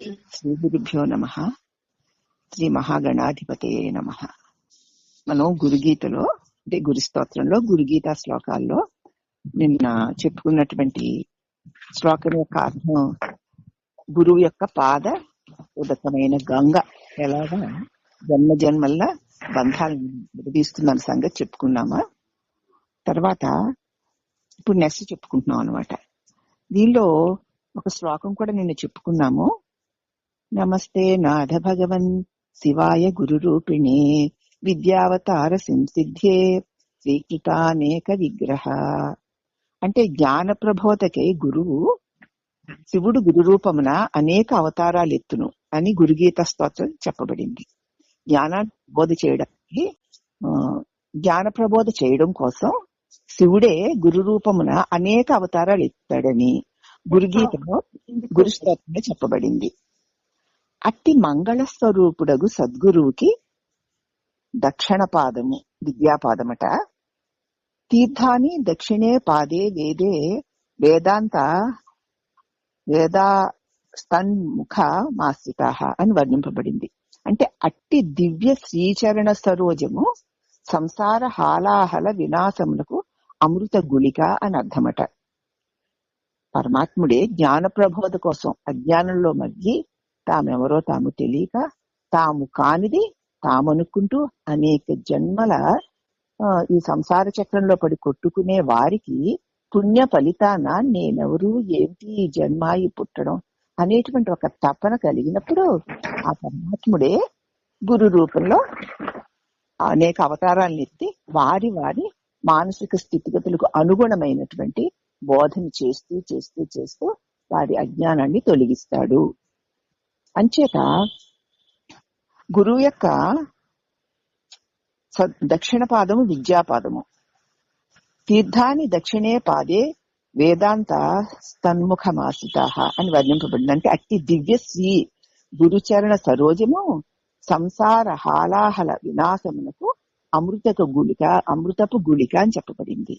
శ్రీ గురుభ్యో నమః. శ్రీ మహాగణాధిపతయే నమః. మనం గురుగీతలో అంటే గురు స్తోత్రంలో గురుగీత శ్లోకాల్లో నిన్న చెప్పుకున్నటువంటి శ్లోకం యొక్క అర్థం, గురువు యొక్క పాద ఉదకమైన గంగ ఎలాగా జన్మ జన్మల్ల బంధాలను విడదీస్తున్న సంగతి చెప్పుకున్నామా. తర్వాత ఇప్పుడు నెక్స్ట్ చెప్పుకుంటున్నాం అనమాట. దీనిలో ఒక శ్లోకం కూడా నిన్న చెప్పుకున్నాము. నమస్తే నాథ భగవన్ శివాయ గురు రూపిణే విద్యావతార సంసిద్ధే శ్రీకృతానేక విగ్రహ. అంటే జ్ఞాన ప్రబోధకే గురువు శివుడు గురు రూపమున అనేక అవతారాలు ఎత్తును అని గురుగీత స్తోత్రం చెప్పబడింది. బోధ చేయడానికి జ్ఞాన ప్రబోధ చేయడం కోసం శివుడే గురు రూపమున అనేక అవతారాలు ఎత్తాడని గురుగీతలో గురు స్తోత్రంలో చెప్పబడింది. అట్టి మంగళ స్వరూపుడగు సద్గురువుకి దక్షిణ పాదము విద్యాపాదమట. తీర్థాని దక్షిణే పాదే వేదే వేదాస్తన్ముఖ మాస్థితాః అని వర్ణింపబడింది. అంటే అట్టి దివ్య శ్రీచరణ సరోజము సంసార హాలాహల వినాశమునకు అమృత గుళిక అని అర్థమట. పరమాత్ముడే జ్ఞాన ప్రబోధ కోసం అజ్ఞానంలో మగ్గి తామెవరో తాము తెలియక తాము కానిది తామనుకుంటూ అనేక జన్మల ఈ సంసార చక్రంలో పడి కొట్టుకునే వారికి పుణ్య ఫలితాన నేనెవరు ఏమిటి ఈ జన్మాయి పుట్టడం అనేటువంటి ఒక తపన కలిగినప్పుడు ఆ పరమాత్ముడే గురు రూపంలో అనేక అవతారాలను ఎత్తి వారి వారి మానసిక స్థితిగతులకు అనుగుణమైనటువంటి బోధన చేస్తూ చేస్తూ చేస్తూ వారి అజ్ఞానాన్ని తొలగిస్తాడు. అంచేత గురువు యొక్క దక్షిణ పాదము విద్యాపాదము. తీర్థాని దక్షిణే పాదే వేదాంత స్తన్ముఖమాసితాః అని వర్ణింపబడింది. అంటే అట్టి దివ్య శ్రీ గురుచరణ సరోజము సంసార హాలాహల వినాశమునకు అమృతపు గుళిక అని చెప్పబడింది.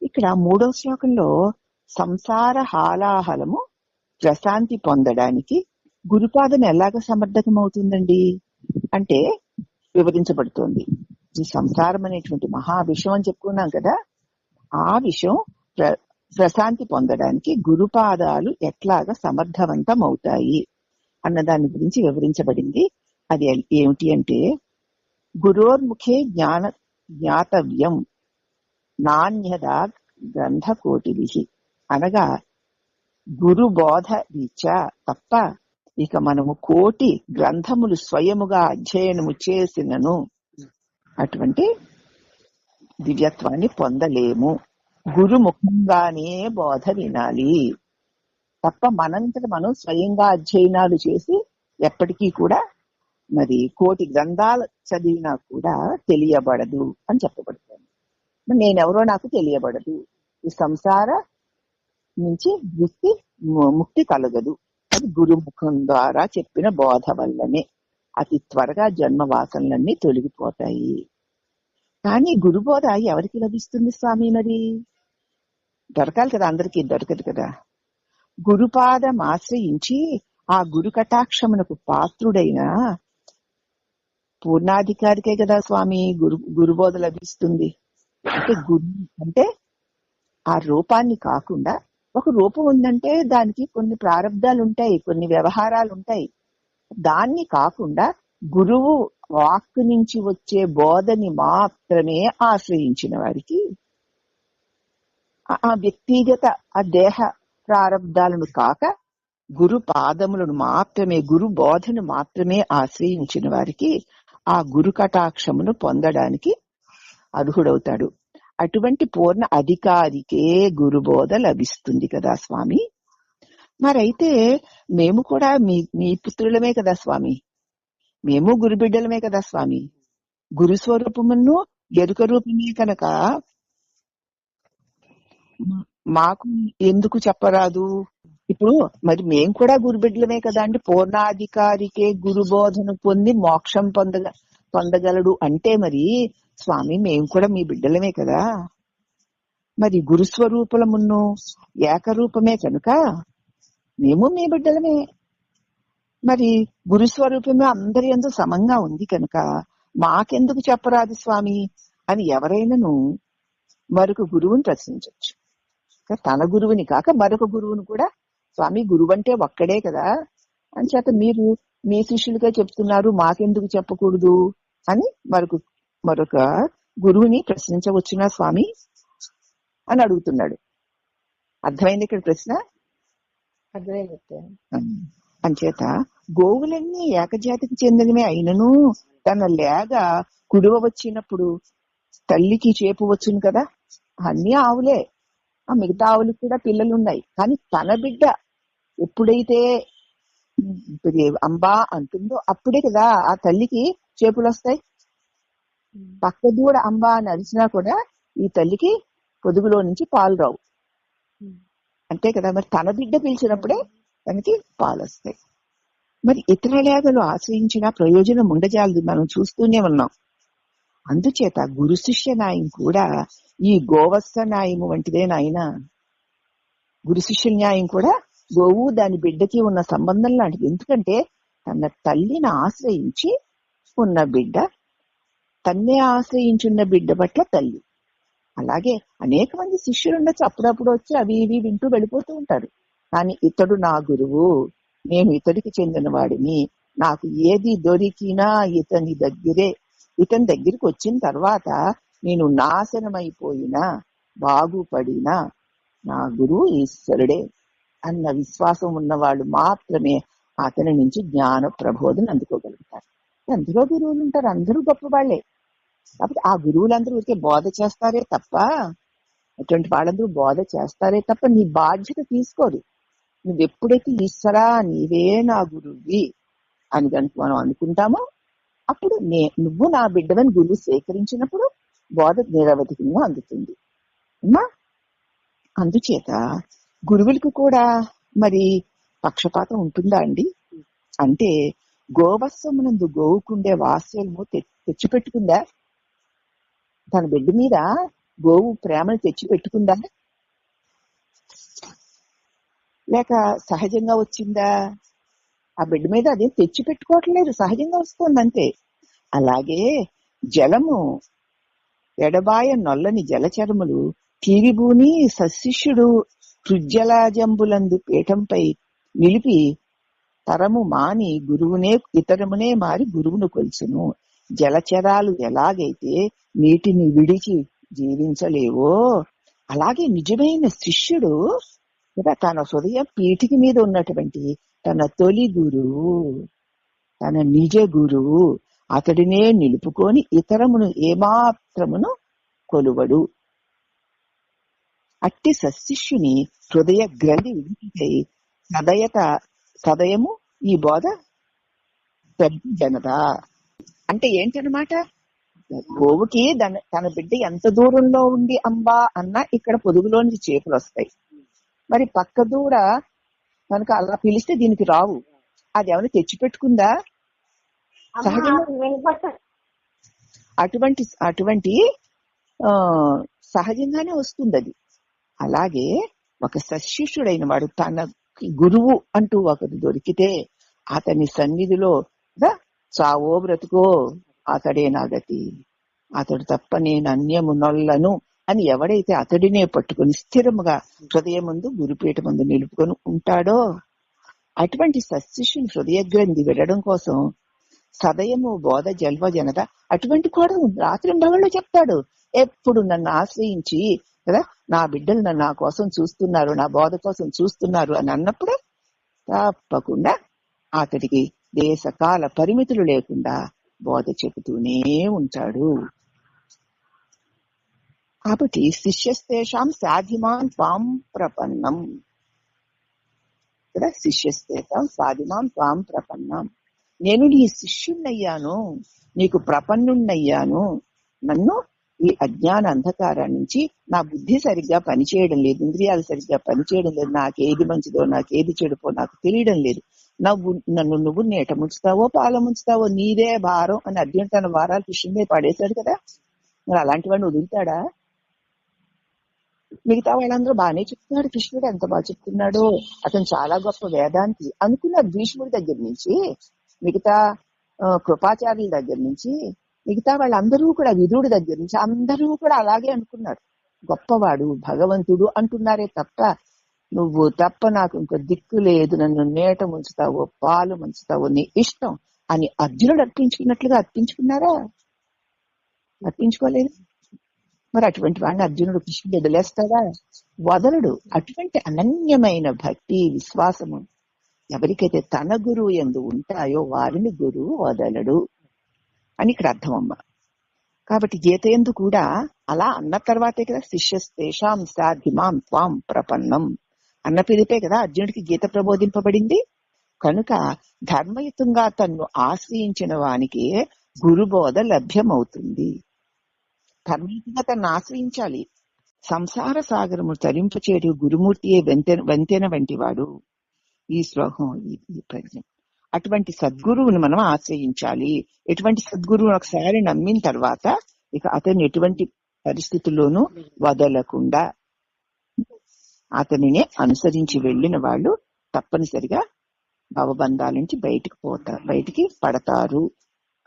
ఇక్కడ 3వ శ్లోకంలో సంసార హాలాహలము ప్రశాంతి పొందడానికి గురుపాదం ఎలాగ సమర్థకం అవుతుందండి అంటే వివరించబడుతోంది. ఈ సంసారం అనేటువంటి మహా విషయం అని చెప్పుకున్నాం కదా, ఆ విషయం ప్రశాంతి పొందడానికి గురుపాదాలు ఎట్లాగా సమర్థవంతం అవుతాయి అన్న దాని గురించి వివరించబడింది. అది ఏమిటి అంటే గురోర్ముఖే జ్ఞాతవ్యం నాణ్యదా గ్రంథకోటిభిః. అనగా గురు బోధ రీత్యా తప్ప ఇక మనము కోటి గ్రంథములు స్వయముగా అధ్యయనము చేసినను అటువంటి దివ్యత్వాన్ని పొందలేము. గురుముఖంగానే బోధ వినాలి తప్ప మనంతట మనం స్వయంగా అధ్యయనాలు చేసి ఎప్పటికీ కూడా మరి కోటి గ్రంథాలు చదివినా కూడా తెలియబడదు అని చెప్పబడుతుంది. నేనెవరో నాకు తెలియబడదు, ఈ సంసార నుంచి ముక్తి కలగదు. అది గురుముఖం ద్వారా చెప్పిన బోధ వల్లనే అతి త్వరగా జన్మ వాసనలన్నీ తొలగిపోతాయి. కానీ గురుబోధ ఎవరికి లభిస్తుంది స్వామి? మరి దొరకాలి కదా, అందరికీ దొరకదు కదా. గురుపాదం ఆశ్రయించి ఆ గురు కటాక్షమునకు పాత్రుడైన పూర్ణాధికారికే కదా స్వామి గురుబోధ లభిస్తుంది. అంటే గురు అంటే ఆ రూపాన్ని కాకుండా, ఒక రూపం ఉందంటే దానికి కొన్ని ప్రారంధాలు ఉంటాయి, కొన్ని వ్యవహారాలు ఉంటాయి. దాన్ని కాకుండా గురువు వాక్కు నుంచి వచ్చే బోధని మాత్రమే ఆశ్రయించిన వారికి, ఆ వ్యక్తిగత ఆ దేహ ప్రారంధాలను కాక గురు పాదములను మాత్రమే, గురు బోధను మాత్రమే ఆశ్రయించిన వారికి ఆ గురు కటాక్షమును పొందడానికి అర్హుడవుతాడు. అటువంటి పూర్ణ అధికారికే గురుబోధ లభిస్తుంది కదా స్వామి. మరైతే మేము కూడా మీ పుత్రులమే కదా స్వామి, మేము గురుబిడ్డలమే కదా స్వామి. గురు స్వరూపమును ఎరుక రూపమే కనుక మాకు ఎందుకు చెప్పరాదు? ఇప్పుడు మరి మేము కూడా గురుబిడ్డలమే కదా అండి. పూర్ణాధికారికే గురుబోధను పొంది మోక్షం పొందగలడు అంటే మరి స్వామి మేము కూడా మీ బిడ్డలమే కదా. మరి గురుస్వరూపమును ఏకరూపమే కనుక మేము మీ బిడ్డలమే. మరి గురుస్వరూపమే అందరి యందు సమంగా ఉంది కనుక మాకెందుకు చెప్పరాదు స్వామి అని ఎవరైనాను మరొక గురువుని ప్రశ్నించవచ్చు. తన గురువుని కాక మరొక గురువుని కూడా, స్వామి గురువు అంటే ఒక్కడే కదా అని చేత మీరు మీ శిష్యులుగా చెప్తున్నారు, మాకెందుకు చెప్పకూడదు అని మరొక గురువుని ప్రశ్నించవచ్చునా స్వామి అని అడుగుతున్నాడు. అర్థమైంది ఇక్కడ ప్రశ్న? అర్థమైంది. అంచేత గోవులన్నీ ఏకజాతికి చెందినవే అయినను తన లేగ కుడువ వచ్చినప్పుడు తల్లికి చేపు వచ్చును కదా. అన్ని ఆవులే, ఆ మిగతా ఆవులకు కూడా పిల్లలు ఉన్నాయి. కానీ తన బిడ్డ ఎప్పుడైతే అంబా అంటుందో అప్పుడే కదా ఆ తల్లికి చేపులు వస్తాయి. పక్క దూడ అంబా అని అరిచినా కూడా ఈ తల్లికి పొదుగులో నుంచి పాలు రావు, అంతే కదా. మరి తన బిడ్డ పిలిచినప్పుడే తనకి పాలు వస్తాయి. మరి ఇతర లేగలు ఆశ్రయించిన ప్రయోజనం ఉండజాలదు, మనం చూస్తూనే ఉన్నాం. అందుచేత గురు శిష్య న్యాయం కూడా ఈ గోవత్స న్యాయము వంటిదే నాయన. గురు శిష్య న్యాయం కూడా గోవు దాని బిడ్డకి ఉన్న సంబంధం లాంటిది. ఎందుకంటే తన తల్లిని ఆశ్రయించి ఉన్న బిడ్డ, తన్నే ఆశ్రయించున్న బిడ్డ పట్ల తల్లి. అలాగే అనేక మంది శిష్యులు ఉండొచ్చు, అప్పుడప్పుడు వచ్చి అవి ఇవి వింటూ వెళ్ళిపోతూ ఉంటారు. కానీ ఇతడు నా గురువు, నేను ఇతడికి చెందిన వాడిని, నాకు ఏది దొరికినా ఇతని దగ్గరికి వచ్చిన తర్వాత నేను నాశనమైపోయినా బాగుపడినా నా గురువు ఈశ్వరుడే అన్న విశ్వాసం ఉన్నవాళ్ళు మాత్రమే అతని నుంచి జ్ఞాన ప్రబోధన అందుకోగలుగుతారు. అందరూ గురువులు ఉంటారు, అందరూ గొప్ప వాళ్లే. కాబట్టి ఆ గురువులందరూ ఊరికే బోధ చేస్తారే తప్ప, అటువంటి వాళ్ళందరూ బోధ చేస్తారే తప్ప నీ బాధ్యత తీసుకోరు. నువ్వు ఎప్పుడైతే ఈశ్వరా నీవే నా గురువి అని కనుక మనం అనుకుంటామో అప్పుడు నువ్వు నా బిడ్డవని గురువు స్వీకరించినప్పుడు బోధ నిరవధికంగా అందుతుంది అమ్మా. అందుచేత గురువులకు కూడా మరి పక్షపాతం ఉంటుందా అండి? అంటే గోవత్సమునందు గోవుకుండే వాత్సల్యము తెచ్చిపెట్టుకుందా? తన బిడ్డ మీద గోవు ప్రేమను తెచ్చిపెట్టుకుందా? లేక సహజంగా వచ్చిందా? ఆ బిడ్డ మీద అదేం తెచ్చి పెట్టుకోవట్లేదు, సహజంగా వస్తుంది అంతే. అలాగే జలము ఎడబాయ నొల్లని జలచరములు తీరిభూని సశిష్యుడు హృజ్జలాజంబులందు పీఠంపై నిలిపి తరము మాని గురువునే ఇతరమునే మారి గురువును కొలుచును. జలచరాలు ఎలాగైతే నీటిని విడిచి జీవించలేవో అలాగే నిజమైన శిష్యుడు తన హృదయ పీఠిక మీద ఉన్నటువంటి తన తొలి గురువు, తన నిజ గురువు అతడినే నిలుపుకొని ఇతరమును ఏమాత్రమును కొలువడు. అట్టి సశిష్యుని హృదయ గ్రంథి విడిచికై సదయము ఈ బోధ జనత. అంటే ఏంటనమాట, గోవుకి తన బిడ్డ ఎంత దూరంలో ఉండి అంబా అన్నా ఇక్కడ పొదుగులోంచి చేపలు వస్తాయి. మరి పక్క దూడ కనుక అలా పిలిస్తే దీనికి రావు. అది ఏమైనా తెచ్చిపెట్టుకుందా? సహజంగా అటువంటి సహజంగానే వస్తుంది అది. అలాగే ఒక సశిష్యుడైన వాడు తన గురువు అంటూ ఒకరు దొరికితే అతని సన్నిధిలో చావో బ్రతుకో అతడే నా గతి, అతడు తప్ప నేను అన్యము నొల్లను అని ఎవడైతే అతడినే పట్టుకుని స్థిరముగా హృదయం ముందు గురుపీఠ ముందు నిలుపుకొని ఉంటాడో అటువంటి సశిష్యుని హృదయ గ్రంథి విడడం కోసం సదయము బోధ జల్వ జనత అటువంటి కూడా రాత్రి ఉండవాళ్ళు చెప్తాడు. ఎప్పుడు నన్ను ఆశ్రయించి కదా నా బిడ్డలు నన్ను నా కోసం చూస్తున్నారు, నా బోధ కోసం చూస్తున్నారు అని అన్నప్పుడు తప్పకుండా అతడికి దేశకాల పరిమితులు లేకుండా బోధ చెబుతూనే ఉంటాడు. కాబట్టి శిష్యస్తేషాం సాధిమాన్ త్వాం ప్రపన్నం కదా, శిష్యస్తేషాం సాధిమాన్ త్వాం ప్రపన్నం. నేను నీ శిష్యుణ్ణయ్యాను, నీకు ప్రపన్నుణ్ణయ్యాను. నన్ను ఈ అజ్ఞాన అంధకారం నుంచి నా బుద్ధి సరిగ్గా పనిచేయడం లేదు, ఇంద్రియాలు సరిగ్గా పనిచేయడం లేదు, నాకేది మంచిదో నాకేది చెడుపో నాకు తెలియడం లేదు, నన్ను నువ్వు నీట ముంచుతావో పాల ముంచుతావో నీదే భారం అని అర్జునుడు తన భారాలు కృష్ణుడే పడేశాడు కదా. మరి అలాంటి వాడిని వదులుతాడా? మిగతా వాళ్ళందరూ బాగానే చెప్తున్నాడు. కృష్ణుడు ఎంత బాగా చెప్తున్నాడో, అతను చాలా గొప్ప వేదాంతి అనుకున్నారు. భీష్ముడి దగ్గర నుంచి, మిగతా కృపాచార్యుల దగ్గర నుంచి, మిగతా వాళ్ళందరూ కూడా, విదురుడి దగ్గర నుంచి అందరూ కూడా అలాగే అనుకున్నారు. గొప్పవాడు, భగవంతుడు అంటున్నారే తప్ప, నువ్వు తప్ప నాకు ఇంకో దిక్కు లేదు, నన్ను నేట ముంచుతావో పాలు ముంచుతావో నీ ఇష్టం అని అర్జునుడు అర్పించుకున్నట్లుగా అర్పించుకున్నారా? అర్పించుకోలేదు. మరి అటువంటి వాడిని అర్జునుడు కృష్ణుడు వదిలేస్తాడా? వదలడు. అటువంటి అనన్యమైన భక్తి విశ్వాసము ఎవరికైతే తన గురువు యందు ఉంటాయో వారిని గురువు వదలడు అని ఇక్కడ అర్థమమ్మ. కాబట్టి గీత యందు కూడా అలా అన్న తర్వాతే కదా శిష్యస్తేషాం సాధిమాం త్వాం ప్రపన్నం అన్న పిలిపే కదా అర్జునుడికి గీత ప్రబోధింపబడింది. కనుక ధర్మయుతంగా తన్ను ఆశ్రయించిన వానికి గురుబోధ లభ్యమవుతుంది. ధర్మయుతంగా తన్ను ఆశ్రయించాలి. సంసార సాగరము తరింపచేడు గురుమూర్తియే వంతెన వంటి వాడు. ఈ శ్లోకం ఈ ప్రజ్ఞ. అటువంటి సద్గురువుని మనం ఆశ్రయించాలి. ఎటువంటి సద్గురువుని ఒకసారి నమ్మిన తర్వాత ఇక అతన్ని ఎటువంటి పరిస్థితుల్లోనూ వదలకుండా అతనినే అనుసరించి వెళ్ళిన వాళ్ళు తప్పనిసరిగా భవబంధాల నుంచి బయటికి పడతారు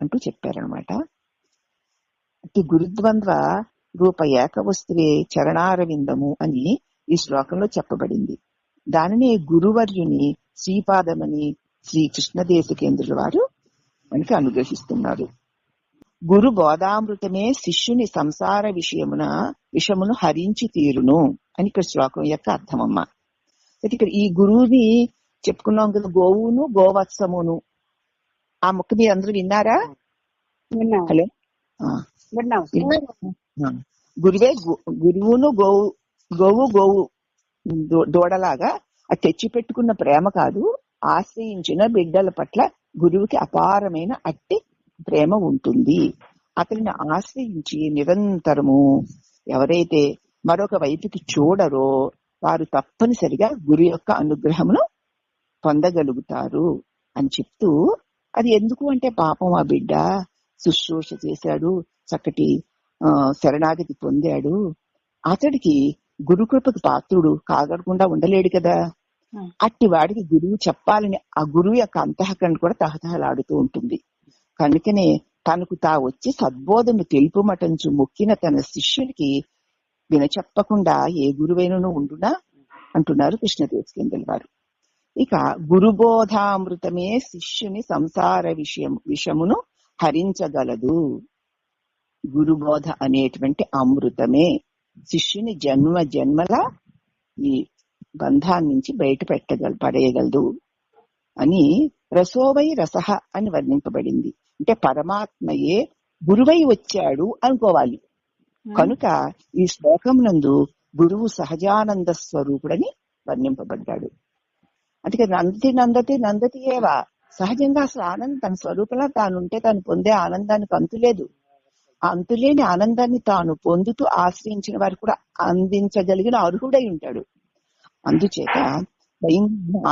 అంటూ చెప్పారనమాట. గురుద్వంద్వ రూప ఏక వస్తువే చరణారవిందము అని ఈ శ్లోకంలో చెప్పబడింది. దానిని గురువర్యుని శ్రీపాదమని శ్రీ కృష్ణదేశికేంద్రుల వారు మనకి అనుగ్రహిస్తున్నారు. గురు బోధామృతమే శిష్యుని సంసార విషమును హరించి తీరును అని ఇక్కడ శ్లోకం యొక్క అర్థమమ్మ. ఇక్కడ ఈ గురువుని చెప్పుకున్నాం కదా, గోవును గోవత్సమును. ఆ ముక్క మీరు అందరూ విన్నారా? హలో, గురువే గురువును గోవు దూడలాగా అది తెచ్చి పెట్టుకున్న ప్రేమ కాదు, ఆశ్రయించిన బిడ్డల పట్ల గురువుకి అపారమైన అట్టి ప్రేమ ఉంటుంది. అతనిని ఆశ్రయించి నిరంతరము ఎవరైతే మరొక వైపుకి చూడరో వారు తప్పనిసరిగా గురు యొక్క అనుగ్రహమును పొందగలుగుతారు అని చెప్తూ, అది ఎందుకు అంటే పాపం ఆ బిడ్డ శుశ్రూష చేశాడు, చక్కటి శరణాగతి పొందాడు, అతడికి గురుకృపకు పాత్రుడు కాగకుండా ఉండలేడు కదా. అట్టి వాడికి గురువు చెప్పాలని ఆ గురువు యొక్క అంతఃకరణ కూడా తహతహలాడుతూ ఉంటుంది. కనుకనే తనకు వచ్చి సద్బోధను తెలుపుమటంచు మొక్కిన తన శిష్యునికి వినచెప్పకుండా ఏ గురువైనను ఉండునా అంటున్నారు కృష్ణదేశికేంద్రుల వారు. ఇక గురుబోధామృతమే శిష్యుని సంసార విషమును హరించగలదు. గురుబోధ అనేటువంటి అమృతమే శిష్యుని జన్మల ఈ బంధాన్ని నుంచి బయట పడేయగలదు అని రసోవై రసహ అని వర్ణింపబడింది. అంటే పరమాత్మయే గురువై వచ్చాడు అనుకోవాలి. కనుక ఈ శ్లోకం నందు గురువు సహజానంద స్వరూపుడని వర్ణింపబడ్డాడు. అందుకే నందతి ఏవా, సహజంగా అసలు ఆనందం తన స్వరూపంలో తానుంటే తాను పొందే ఆనందానికి అంతులేదు. ఆ అంతులేని ఆనందాన్ని తాను పొందుతూ ఆశ్రయించిన వారు కూడా అందించగలిగిన అర్హుడై ఉంటాడు. అందుచేత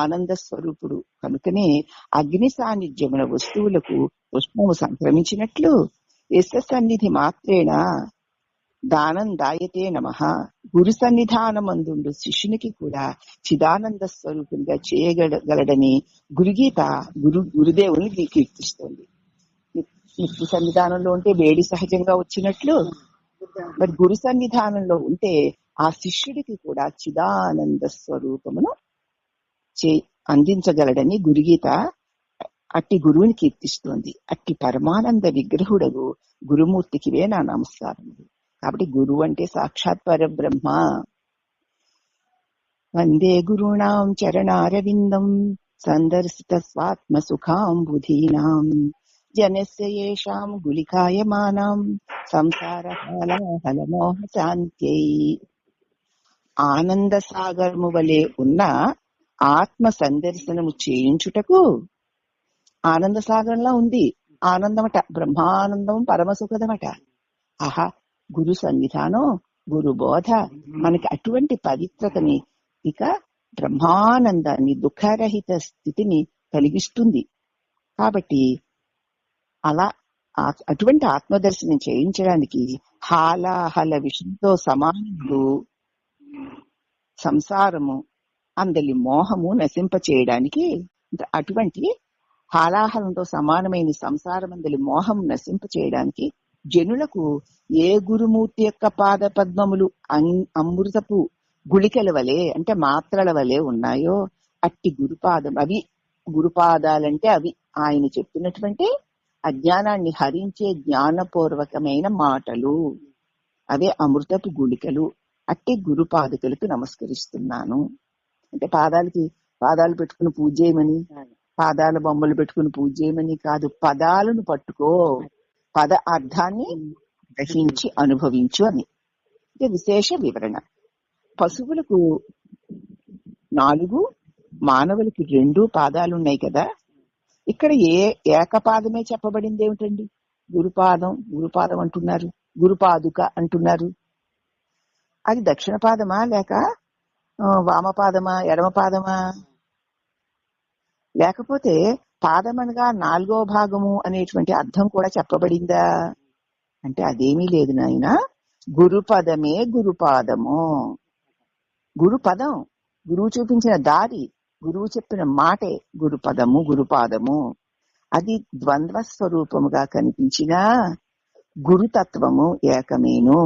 ఆనంద స్వరూపుడు. కనుకనే అగ్ని సాన్నిధ్యమున వస్తువులకు ఉష్ణము సంక్రమించినట్లు యస్య సన్నిధి మాత్రేణ దానం దాయతే నమః. గురు సన్నిధానమందుండు శిష్యునికి కూడా చిదానంద స్వరూపంగా చేయగలడని గురుగీత గురుదేవుని కీర్తిస్తోంది. నిత్య సన్నిధానంలో ఉంటే వేడి సహజంగా వచ్చినట్లు, మరి గురు సన్నిధానంలో ఉంటే ఆ శిష్యుడికి కూడా చిదానంద స్వరూపమును అందించగలడని గురుగీత అట్టి గురువుని కీర్తిస్తోంది. అట్టి పరమానంద విగ్రహుడగు గురుమూర్తికివే నా నమస్కారములు. కాబట్టి గురువు అంటే సాక్షాత్ పరబ్రహ్మ. వందే గురుణాం చరణారవిందం సందర్శిత స్వాత్మ సుఖాంబుధీనాం జనస్య యేషాం గులికాయమానాం సంసార హలమోహ శాంత్యై. ఆనంద సాగరము వలె ఉన్న ఆత్మ సందర్శనము చేయించుటకు, ఆనంద సాగరంలో ఉంది ఆనందమట, బ్రహ్మానందం పరమసుఖదమట. ఆహా, గురు సన్నిధానం, గురు బోధ మనకి అటువంటి పవిత్రతని, ఇక బ్రహ్మానందాన్ని, దుఃఖరహిత స్థితిని కలిగిస్తుంది. కాబట్టి అలా అటువంటి ఆత్మదర్శనం చేయించడానికి హాలాహల విషయంతో సమానములు సంసారము అందలి మోహము నశింప చేయడానికి, అటువంటి హాలాహలంతో సమానమైన సంసారం అందలి మోహం నశింప చేయడానికి జనులకు ఏ గురుమూర్తి యొక్క పాద పద్మములు అమృతపు గుళికల వలె అంటే మాత్రల వలె ఉన్నాయో అట్టి గురుపాదం, అవి గురుపాదాలంటే అవి ఆయన చెప్పినటువంటి అజ్ఞానాన్ని హరించే జ్ఞానపూర్వకమైన మాటలు, అవే అమృతపు గుళికలు. అట్టి గురుపాదుకలకు నమస్కరిస్తున్నాను. అంటే పాదాలు పెట్టుకుని పూజ చేయమని, పాదాల బొమ్మలు పెట్టుకుని పూజ చేయమని కాదు, పదాలను పట్టుకో, పద అర్థాన్ని గ్రహించి అనుభవించు అని. ఇది విశేష వివరణ. పశువులకు 4, మానవులకి 2 పాదాలున్నాయి కదా. ఇక్కడ ఏకపాదమే చెప్పబడింది ఏమిటండి? గురుపాదం అంటున్నారు, గురుపాదుక అంటున్నారు. అది దక్షిణ పాదమా లేక వామపాదమా ఎడమ పాదమా? లేకపోతే పాదమనగా 4వ భాగము అనేటువంటి అర్థం కూడా చెప్పబడిందా అంటే అదేమీ లేదు నాయన. గురుపదమే గురుపాదము. గురుపదం, గురువు చూపించిన దారి, గురువు చెప్పిన మాటే గురుపదము, గురుపాదము. అది ద్వంద్వ స్వరూపముగా కనిపించినా గురుతత్వము ఏకమేను.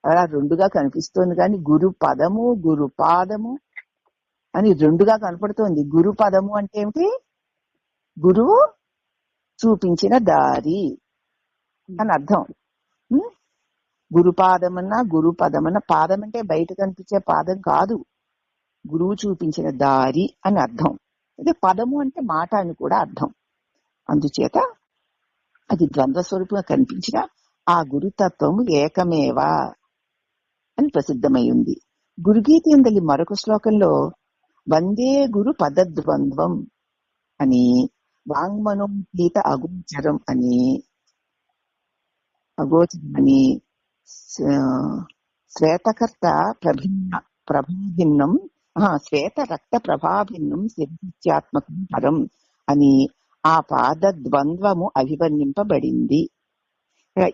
అలా 2గా కనిపిస్తోంది కానీ గురు పదము గురు పాదము అని 2గా కనపడుతోంది. గురు పదము అంటే ఏమిటి? గురువు చూపించిన దారి అని అర్థం. గురుపాదమన్నా గురు పదమన్నా, పాదం అంటే బయట కనిపించే పాదం కాదు, గురువు చూపించిన దారి అని అర్థం. అదే పదము అంటే మాట అని కూడా అర్థం. అందుచేత అది ద్వంద్వ స్వరూపంగా కనిపించిన ఆ గురుతత్వము ఏకమేవా అని ప్రసిద్ధమై ఉంది. గురుగీత ఎందలి మరొక శ్లోకంలో వందే గురు పదద్వంద్వం అని, వాంగ్మనోగీత అగోచరం అని, శ్వేతకర్త ప్రభాభిన్నం శ్వేత రక్త ప్రభాభిన్నం సిద్ధిత్యాత్మకం పరం అని ఆ పాద ద్వంద్వము అభివర్ణింపబడింది.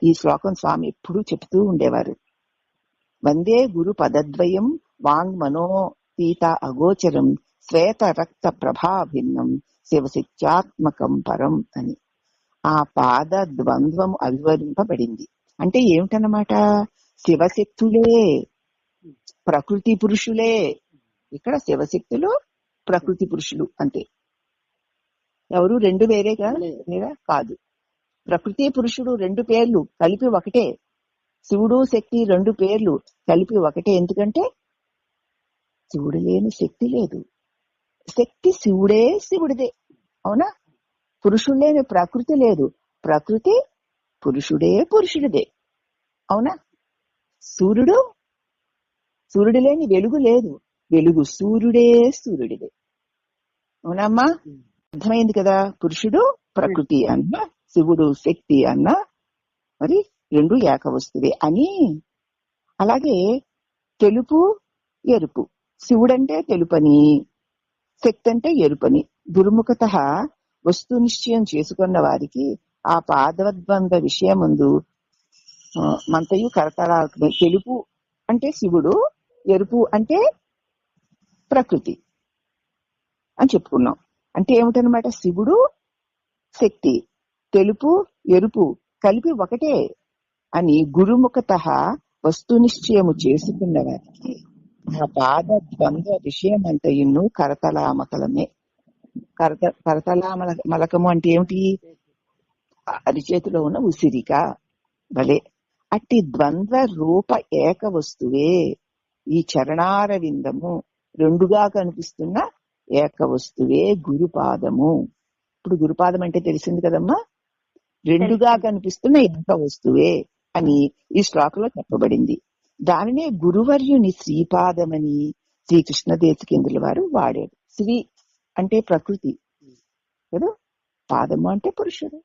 ఈ శ్లోకం స్వామి ఎప్పుడూ చెప్తూ ఉండేవారు. వందే గురు పదద్వయం వాంగ్మనోగీత అగోచరం శ్వేత రక్త ప్రభాభిన్నం శివశక్త్యాత్మకం పరం అని ఆ పాద ద్వంద్వము అభివర్ణింపబడింది. అంటే ఏమిటన్నమాట? శివశక్తులే, ప్రకృతి పురుషులే. ఇక్కడ శివశక్తులు, ప్రకృతి పురుషులు అంతే. ఎవరు 2 వేరేగా కాదు. ప్రకృతి పురుషుడు 2 పేర్లు కలిపి ఒకటే, శివుడు శక్తి 2 పేర్లు కలిపి ఒకటే. ఎందుకంటే శివుడు లేని శక్తి లేదు, శక్తి శివుడే శివుడిదే. అవునా? పురుషుడు లేని ప్రకృతి లేదు, ప్రకృతి పురుషుడే పురుషుడిదే. అవునా? సూర్యుడు లేని వెలుగు లేదు, వెలుగు సూర్యుడే సూర్యుడిదే. అవునమ్మా? అర్థమైంది కదా? పురుషుడు ప్రకృతి అన్న, శివుడు శక్తి అన్న, మరి 2 ఏక వస్తువే అని. అలాగే తెలుపు ఎరుపు, శివుడంటే తెలుపని, శక్తి అంటే ఎరుపని దుర్ముఖత వస్తు నిశ్చయం చేసుకున్న వారికి ఆ పాదద్వంద్వ విషయముందు మంతయు కరతలాత్మే. తెలుపు అంటే శివుడు, ఎరుపు అంటే ప్రకృతి అని చెప్పుకున్నాం. అంటే ఏమిటనమాట? శివుడు శక్తి, తెలుపు ఎరుపు కలిపి ఒకటే అని గురుముఖత వస్తు నిశ్చయము చేసుకున్న వారికి ఆ పాద ద్వంద్వ విషయమంతయును కరతలామకలమే. కరతలామలకము అంటే ఏమిటి? అరిచేతిలో ఉన్న ఉసిరిక భలే. అట్టి ద్వంద్వ రూప ఏక వస్తువే ఈ చరణారవిందము, 2గా కనిపిస్తున్న ఏక వస్తువే గురుపాదము. ఇప్పుడు గురుపాదం అంటే తెలిసింది కదమ్మా, 2గా కనిపిస్తున్న ఏక వస్తువే అని ఈ శ్లోకంలో చెప్పబడింది. దానినే గురువర్యుని శ్రీపాదమని శ్రీకృష్ణ దేశికేంద్రుల వారు వాడారు. శ్రీ అంటే ప్రకృతి కదా, పాదము అంటే పురుషుడు.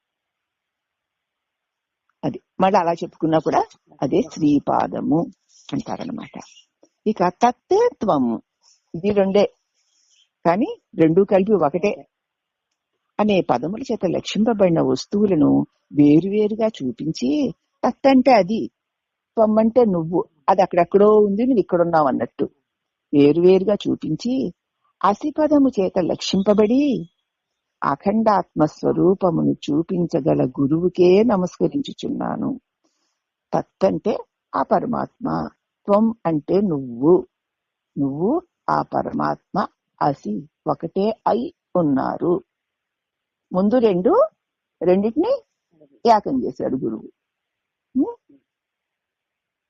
అది మళ్ళీ అలా చెప్పుకున్నా కూడా అదే శ్రీపాదము అంటారనమాట. ఇక తత్వము, ఇది 2 కానీ 2 కలిపి ఒకటే అనే పదముల చేత లక్షింపబడిన వస్తువులను వేరువేరుగా చూపించి తత్ అంటే అది, త్వం అంటే నువ్వు అది అక్కడెక్కడో ఉంది, నువ్వు ఇక్కడున్నావు అన్నట్టు వేరువేరుగా చూపించి అసిపదము చేత లక్షింపబడి అఖండాత్మ స్వరూపమును చూపించగల గురువుకే నమస్కరించుచున్నాను. తత్ అంటే ఆ పరమాత్మ, త్వం అంటే నువ్వు, నువ్వు ఆ పరమాత్మ, అసి ఒకటే అయి ఉన్నారు. ముందు రెండింటిని ఏకం చేశాడు గురువు.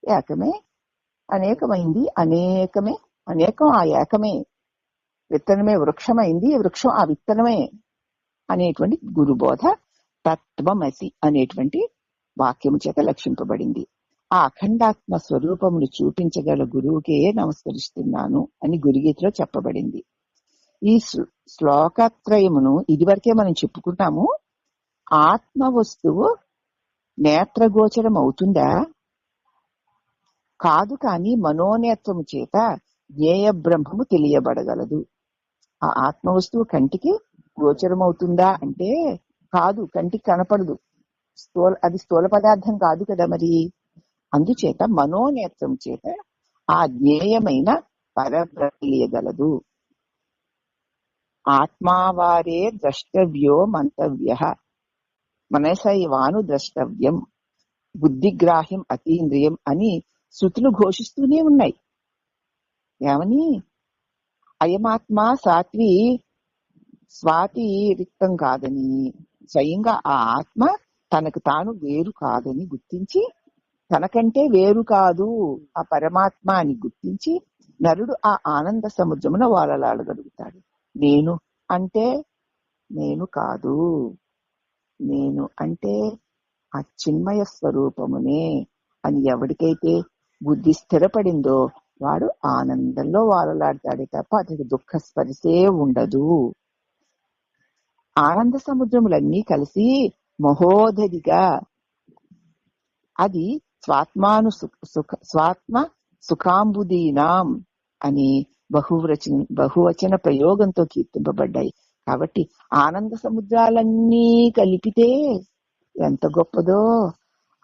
ఏకమే అనేకమైంది, అనేకమే అనేకం ఆ ఏకమే. విత్తనమే వృక్షమైంది, వృక్షం ఆ విత్తనమే అనేటువంటి గురుబోధ తత్వమసి అనేటువంటి వాక్యము చేత లక్షింపబడింది. ఆ అఖండాత్మ స్వరూపమును చూపించగల గురువుకే నమస్కరిస్తున్నాను అని గురుగీతలో చెప్పబడింది. ఈ శ్లోకత్రయమును ఇదివరకే మనం చెప్పుకున్నాము. ఆత్మ వస్తువు నేత్రగోచరం అవుతుందా? కాదు, కానీ మనోనేత్రము చేత జ్ఞేయ బ్రహ్మము తెలియబడగలదు. ఆ ఆత్మ వస్తువు కంటికి గోచరమవుతుందా అంటే కాదు, కంటికి కనపడదు. అది స్థూల పదార్థం కాదు కదా. మరి అందుచేత మనోనేత్రం చేత ఆ జ్ఞేయమైన పరబ్రహ్మ తెలియగలదు. ఆత్మావారే ద్రష్టవ్యో మంతవ్య మనసైవాను ద్రష్టవ్యం బుద్ధిగ్రాహ్యం అతీంద్రియం అని శృతులు ఘోషిస్తూనే ఉన్నాయి. ఏమని? అయమాత్మ స్వాతి రిక్తం కాదని, స్వయంగా ఆ ఆత్మ తనకు తాను వేరు కాదని గుర్తించి, తనకంటే వేరు కాదు ఆ పరమాత్మ అని గుర్తించి నరుడు ఆ ఆనంద సముద్రమున వాలలాడగలుగుతాడు. నేను అంటే నేను కాదు, నేను అంటే ఆ చిన్మయ స్వరూపమునే అని ఎవరికైతే బుద్ధి స్థిరపడిందో వాడు ఆనందంలో వాలలాడతాడే తప్ప అతనికి దుఃఖ స్పర్శే ఉండదు. ఆనంద సముద్రములన్నీ కలిసి మహోదధిగా అది స్వాత్మ సుఖాంబుదీనాం అని బహువచన ప్రయోగంతో కీర్తింపబడ్డాయి. కాబట్టి ఆనంద సముద్రాలన్నీ కలిపితే ఎంత గొప్పదో,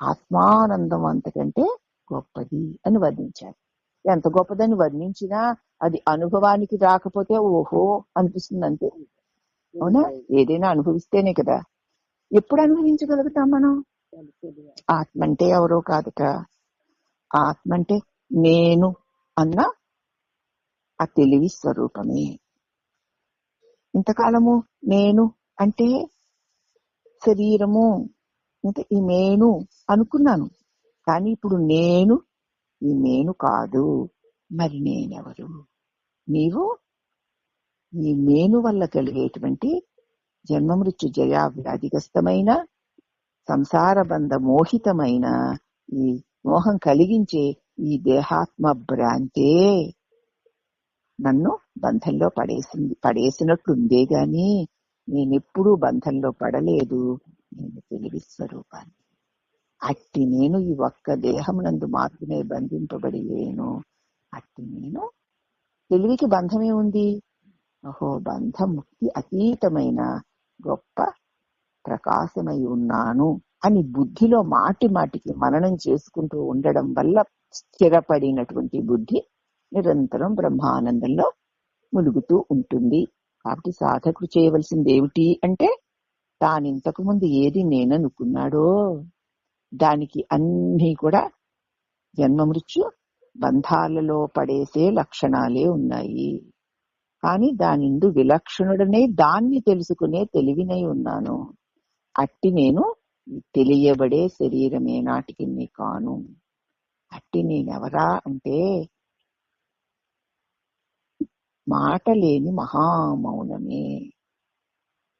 ఆత్మానందం అంతకంటే గొప్పది అని వర్ణించారు. ఎంత గొప్పదని వర్ణించినా అది అనుభవానికి రాకపోతే ఓహో అనిపిస్తుంది అంతే. అవునా? ఏదైనా అనుభవిస్తేనే కదా. ఎప్పుడు అనుభవించగలుగుతాం మనం? ఆత్మ అంటే ఎవరో కాదుట. ఆత్మ అంటే నేను అన్న ఆ తెలివి స్వరూపమే. ఇంతకాలము నేను అంటే శరీరము, ఇంకా ఈ నేను అనుకున్నాను. కానీ ఇప్పుడు నేను ఈ నేను కాదు. మరి నేనెవరు? నీవు ఈ నేను వల్ల కలిగేటువంటి జన్మ మృత్యు జయా వ్యాధిగ్రస్తమైన సంసార బంధ మోహితమైన ఈ మోహం కలిగించే ఈ దేహాత్మ భ్రాంతే నన్ను బంధంలో పడేసినట్లుందే గాని నేనెప్పుడూ బంధంలో పడలేదు. నేను తెలివి స్వరూపాన్ని. అట్టి నేను ఈ ఒక్క దేహమునందు మాత్రమే బంధింపబడి లేను. అట్టి నేను తెలివికి బంధమే ఉంది. అహో, బంధం ముక్తి అతీతమైన గొప్ప ప్రకాశమై ఉన్నాను అని బుద్ధిలో మాటి మాటికి మననం చేసుకుంటూ ఉండడం వల్ల స్థిరపడినటువంటి బుద్ధి నిరంతరం బ్రహ్మానందంలో ములుగుతూ ఉంటుంది. కాబట్టి సాధకుడు చేయవలసింది ఏమిటి అంటే, తానింతకు ముందు ఏది నేననుకున్నాడో దానికి అన్నీ కూడా జన్మ మృత్యు బంధాలలో పడేసే లక్షణాలే ఉన్నాయి. కానీ దానిందు విలక్షణుడనే దాన్ని తెలుసుకునే తెలివినై ఉన్నాను. అట్టి నేను తెలియబడే శరీరమే నాటికి నీ కాను. అట్టి నేనెవరా అంటే మాట లేని మహామౌనమే.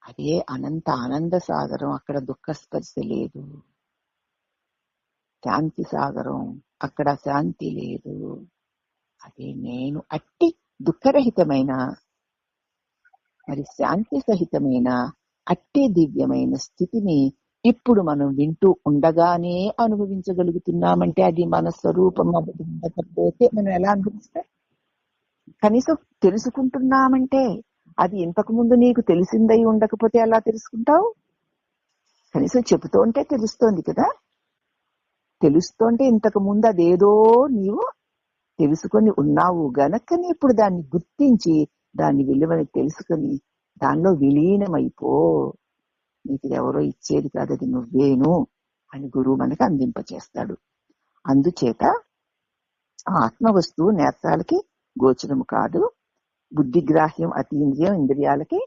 అదే అనంత ఆనంద సాగరం. అక్కడ దుఃఖ స్పర్శ లేదు. శాంతి సాగరం, అక్కడ శాంతి లేదు. అదే నేను. అట్టి దుఃఖరహితమైన మరి శాంతి సహితమైన అట్టి దివ్యమైన స్థితిని ఇప్పుడు మనం వింటూ ఉండగానే అనుభవించగలుగుతున్నామంటే అది మన స్వరూపం ఉండకపోతే మనం ఎలా అనుభవిస్తాం? కనీసం తెలుసుకుంటున్నామంటే అది ఇంతకు ముందు నీకు తెలిసిందై ఉండకపోతే ఎలా తెలుసుకుంటావు? కనీసం చెబుతూ ఉంటే తెలుస్తోంది కదా. తెలుస్తుంటే ఇంతకు ముందు అదేదో నీవు తెలుసుకొని ఉన్నావు గనకని ఇప్పుడు దాన్ని గుర్తించి దాని విలువని తెలుసుకొని దానిలో విలీనమైపో. నీకు ఎవరో ఇచ్చేది కాదు, అది నువ్వేను అని గురువు మనకి అందింపచేస్తాడు. అందుచేత ఆత్మ వస్తువు నేత్రాలకి గోచరము కాదు, బుద్ధిగ్రాహ్యం అతీంద్రియం ఇంద్రియాలకి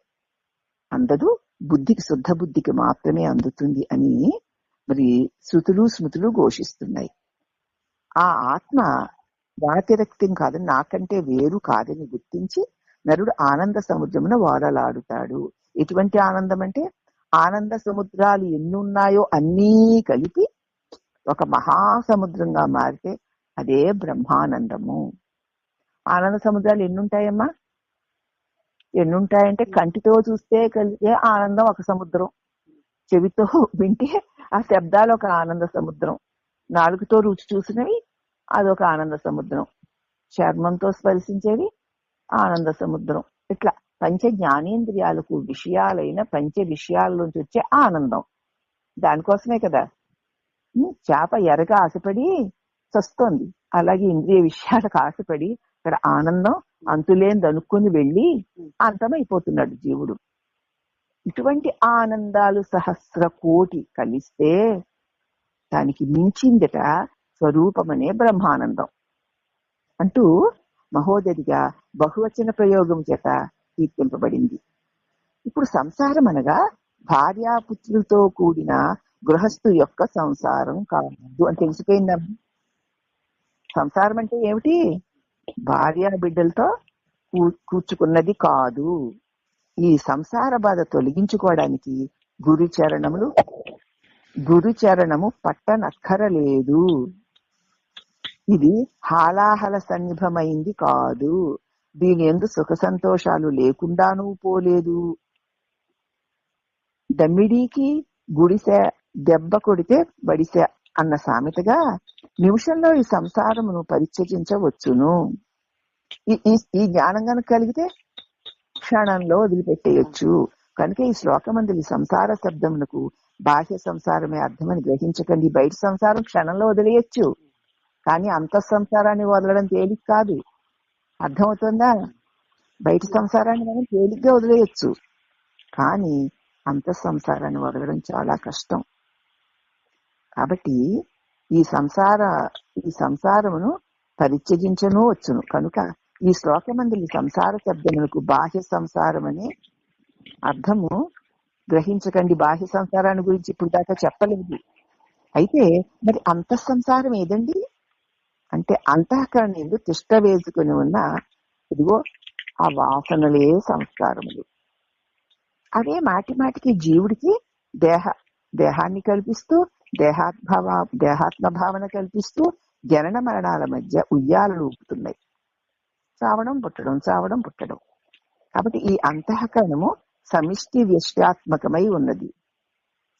అందదు, బుద్ధికి శుద్ధ బుద్ధికి మాత్రమే అందుతుంది అని మరి శృతులు స్మృతులు ఘోషిస్తున్నాయి. ఆ ఆత్మ వాతిరక్తం కాదు, నాకంటే వేరు కాదని గుర్తించి నరుడు ఆనంద సముద్రమున వారలాడుతాడు. ఎటువంటి ఆనందం అంటే ఆనంద సముద్రాలు ఎన్నున్నాయో అన్నీ కలిపి ఒక మహాసముద్రంగా మారితే అదే బ్రహ్మానందము. ఆనంద సముద్రాలు ఎన్నుంటాయమ్మా? ఎన్నుంటాయంటే కంటితో చూస్తే కలిగే ఆనందం ఒక సముద్రం, చెవితో వింటే ఆ శబ్దాలు ఒక ఆనంద సముద్రం, నాలుగుతో రుచి చూసినవి అదొక ఆనంద సముద్రం, చర్మంతో స్పర్శించేవి ఆనంద సముద్రం. ఇట్లా పంచ జ్ఞానేంద్రియాలకు విషయాలైన పంచ విషయాల నుంచి వచ్చే ఆనందం. దానికోసమే కదా చేప ఎరగా ఆశపడి చస్తోంది. అలాగే ఇంద్రియ విషయాలకు ఆశపడి ఇక్కడ ఆనందం అంతులేని అనుకుని వెళ్ళి అంతమైపోతున్నాడు జీవుడు. ఇటువంటి ఆనందాలు సహస్ర కోటి కలిస్తే దానికి మించిందట స్వరూపమనే బ్రహ్మానందం అంటూ మహోదధిగా బహువచన ప్రయోగం చేత కీర్తింపబడింది. ఇప్పుడు సంసారం అనగా భార్యాపుత్రులతో కూడిన గృహస్థు యొక్క సంసారం కాదు అని తెలిసిపోయిందా? సంసారం అంటే ఏమిటి? భార్య బిడ్డలతో కూర్చుకున్నది కాదు. ఈ సంసార బాధ తొలగించుకోవడానికి గురుచరణము పట్టనక్కరలేదు. ఇది హాలాహల సన్నిభమైంది కాదు. దీని యందు సుఖ సంతోషాలు లేకుండానూ పోలేదు. దమ్మిడీకి గుడిసె దెబ్బ కొడితే బడిసె అన్న సామెతగా నిమిషంలో ఈ సంసారమును పరిత్యజించవచ్చును. ఈ జ్ఞానం కనుక కలిగితే క్షణంలో వదిలిపెట్టేయచ్చు. కనుక ఈ శ్లోకమందులి సంసార శబ్దమునకు బాహ్య సంసారమే అర్థమని గ్రహించకండి. బయట సంసారం క్షణంలో వదిలేయచ్చు, కానీ అంత సంసారాన్ని వదలడం తేలిక కాదు. అర్థమవుతుందా? బయట సంసారాన్ని మనం తేలిగ్గా వదిలేయచ్చు, కానీ అంత సంసారాన్ని వదలడం చాలా కష్టం. కాబట్టి ఈ సంసారమును పరిత్యజించను వచ్చును. కనుక ఈ శ్లోకమందులి సంసార శబ్దమునకు బాహ్య సంసారం అనే అర్థము గ్రహించకండి. బాహ్య సంసారాన్ని గురించి ఇప్పుడు దాకా చెప్పలేదు. అయితే మరి అంత సంసారం ఏదండి అంటే అంతఃకరణ ఎందు తిష్ట వేసుకుని ఉన్న ఇదిగో ఆ వాసనలే సంస్కారములు. అవే మాటి మాటికి జీవుడికి దేహాన్ని కల్పిస్తూ దేహాత్మ భావన కల్పిస్తూ జనన మరణాల మధ్య ఉయ్యాలలు ఊపుతున్నాయి. చావడం పుట్టడం. కాబట్టి ఈ అంతఃకరణము సమిష్టి వ్యష్టాత్మకమై ఉన్నది.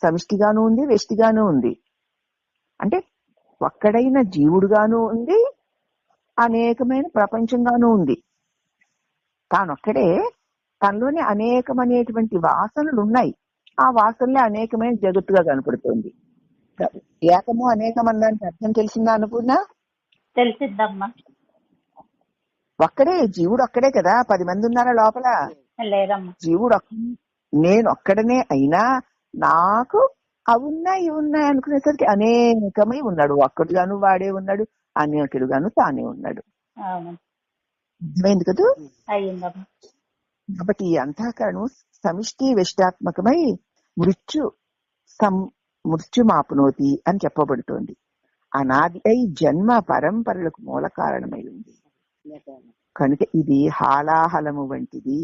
సమిష్టిగాను ఉంది, వ్యష్టిగాను ఉంది. అంటే ఒక్కడైన జీవుడుగాను ఉంది, అనేకమైన ప్రపంచంగాను ఉంది. తానొక్కడే, తనలోనే అనేకమనేటువంటి వాసనలు ఉన్నాయి. ఆ వాసనలే అనేకమైన జగత్తుగా కనపడుతుంది. ఏకము అనేకం అన్నానికి అర్థం తెలిసిందా అనుకున్నా? తెలిసిద్దమ్మా. ఒక్కడే జీవుడు, ఒక్కడే కదా. 10 మంది ఉన్నారా లోపల? లేదమ్మా. జీవుడు నేను ఒక్కడనే అయినా నాకు అవున్నాయి ఇవున్నాయి అనుకునేసరికి అనేకమై ఉన్నాడు. ఒక్కడుగాను వాడే ఉన్నాడు, అనేకుడుగాను తానే ఉన్నాడు. అర్థమైంది కదా? కాబట్టి ఈ అంతఃకరణం సమిష్టి విష్టాత్మకమై మృత్యుమాపునోతి అని చెప్పబడుతోంది. అనాది అయి జన్మ పరంపరలకు మూల కారణమై ఉంది. కనుక ఇది హాలాహలము వంటిది,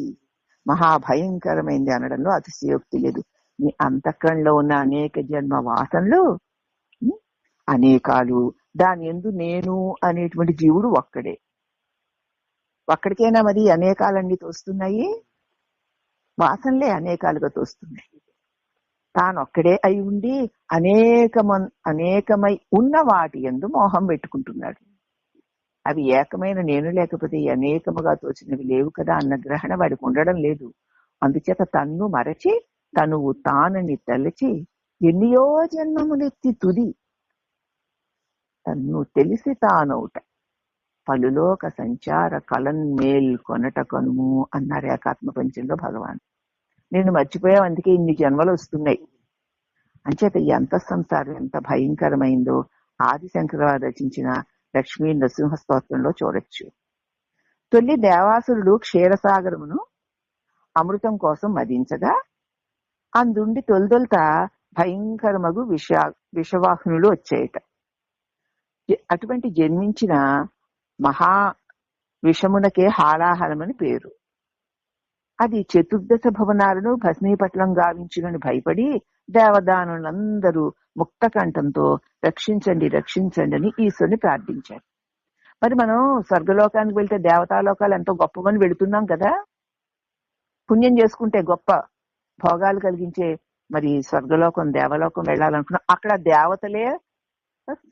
మహాభయంకరమైంది అనడంలో అతిశయోక్తి లేదు. నీ అంతఃకరణలో ఉన్న అనేక జన్మ వాసనలు అనేకాలు. దాని యందు నేను అనేటువంటి జీవుడు ఒక్కడికైనా మరి అనేకాలన్నీ తోస్తున్నాయి? వాసనలే అనేకాలుగా తోస్తున్నాయి. తానొక్కడే అయి ఉండి అనేకమై ఉన్న వాటి యందు మోహం పెట్టుకుంటున్నాడు. అవి ఏకమైన నేను లేకపోతే అనేకముగా తోచినవి లేవు కదా అన్న గ్రహణ వాడికి ఉండడం లేదు. అందుచేత తన్ను మరచి తనువు తానని తలచి ఎన్నియో జన్మములెత్తి తుది తన్ను తెలిసి తానౌట పలులోక సంచార కలన్ మేల్ కొనట కనుము అన్నారు ఏకాత్మ పంచంలో భగవాన్. నేను మర్చిపోయావు, అందుకే ఇన్ని జన్మలు వస్తున్నాయి. అంచేత ఎంత సంసారం ఎంత భయంకరమైందో ఆదిశంకర రచించిన లక్ష్మీ నరసింహ స్తోత్రంలో చూడొచ్చు. తొలి దేవాసురుడు క్షీరసాగరమును అమృతం కోసం మదించగా అందుండి తొలిదొలత భయంకరమగు విషవాహనులు వచ్చేయట. అటువంటి జన్మించిన మహా విషమునకే హాలాహలమని పేరు. అది చతుర్దశ భవనాలను భస్మీపట్లం గావించునని భయపడి దేవదానులందరూ ముక్త కంఠంతో రక్షించండి రక్షించండి అని ఈశ్వరుని ప్రార్థించారు. మరి మనం స్వర్గలోకానికి వెళ్తే దేవతాలోకాలు ఎంతో గొప్పవని వెళుతున్నాం కదా. పుణ్యం చేసుకుంటే గొప్ప భోగాలు కలిగించే మరి స్వర్గలోకం దేవలోకం వెళ్ళాలనుకున్నాం. అక్కడ దేవతలే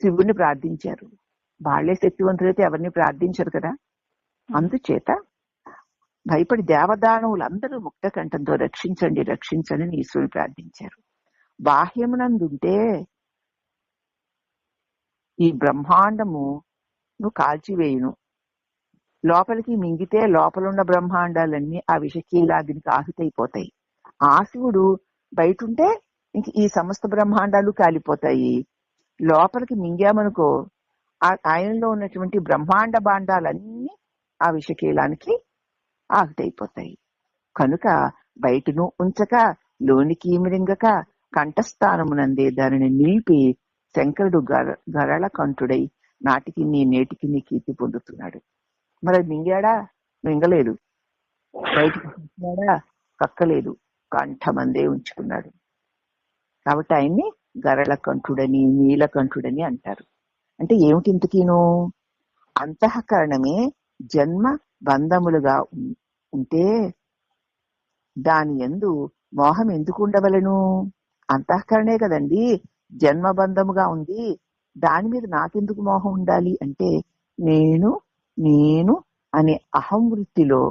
శివుణ్ణి ప్రార్థించారు. వాళ్లే శక్తివంతులైతే ఎవరిని ప్రార్థించరు కదా. అందుచేత భయపడి దేవదానవులందరూ ముక్త కంఠంతో రక్షించండి రక్షించండి అని ఈశ్వరుని ప్రార్థించారు. బాహ్యమునందుంటే ఈ బ్రహ్మాండము నువ్వు కాల్చివేయును, లోపలికి మింగితే లోపలున్న బ్రహ్మాండాలన్నీ ఆ విషకీలాగ్నికి ఆహుతైపోతాయి. ఆ శివుడు బయటుంటే ఇంక ఈ సమస్త బ్రహ్మాండాలు కాలిపోతాయి. లోపలికి మింగామనుకో ఆయనలో ఉన్నటువంటి బ్రహ్మాండ భాండాలన్నీ ఆ విషకీలానికి ఆహుతైపోతాయి. కనుక బయటను ఉంచక లోనికి మిరింగక కంఠస్థానమునందే దానిని నిలిపి శంకరుడు గరళ కంఠుడై నాటికి నేటికి కీర్తి పొందుతున్నాడు. మరి మింగాడా? మింగలేదు. బయటికి కక్కలేదు, కంఠమందే ఉంచుకున్నాడు. కాబట్టి ఆయన్ని గరళ కంఠుడని నీలకంఠుడని అంటారు. అంటే ఏమిటి ఇంతకీను? అంతఃకరణమే జన్మ బంధములుగా ఉంటే దాని యందు మోహం ఎందుకు ఉండవలను? అంతఃకరణే కదండి జన్మబంధముగా ఉంది. దాని మీద నాకెందుకు మోహం ఉండాలి అంటే నేను నేను అనే అహం వృత్తిలో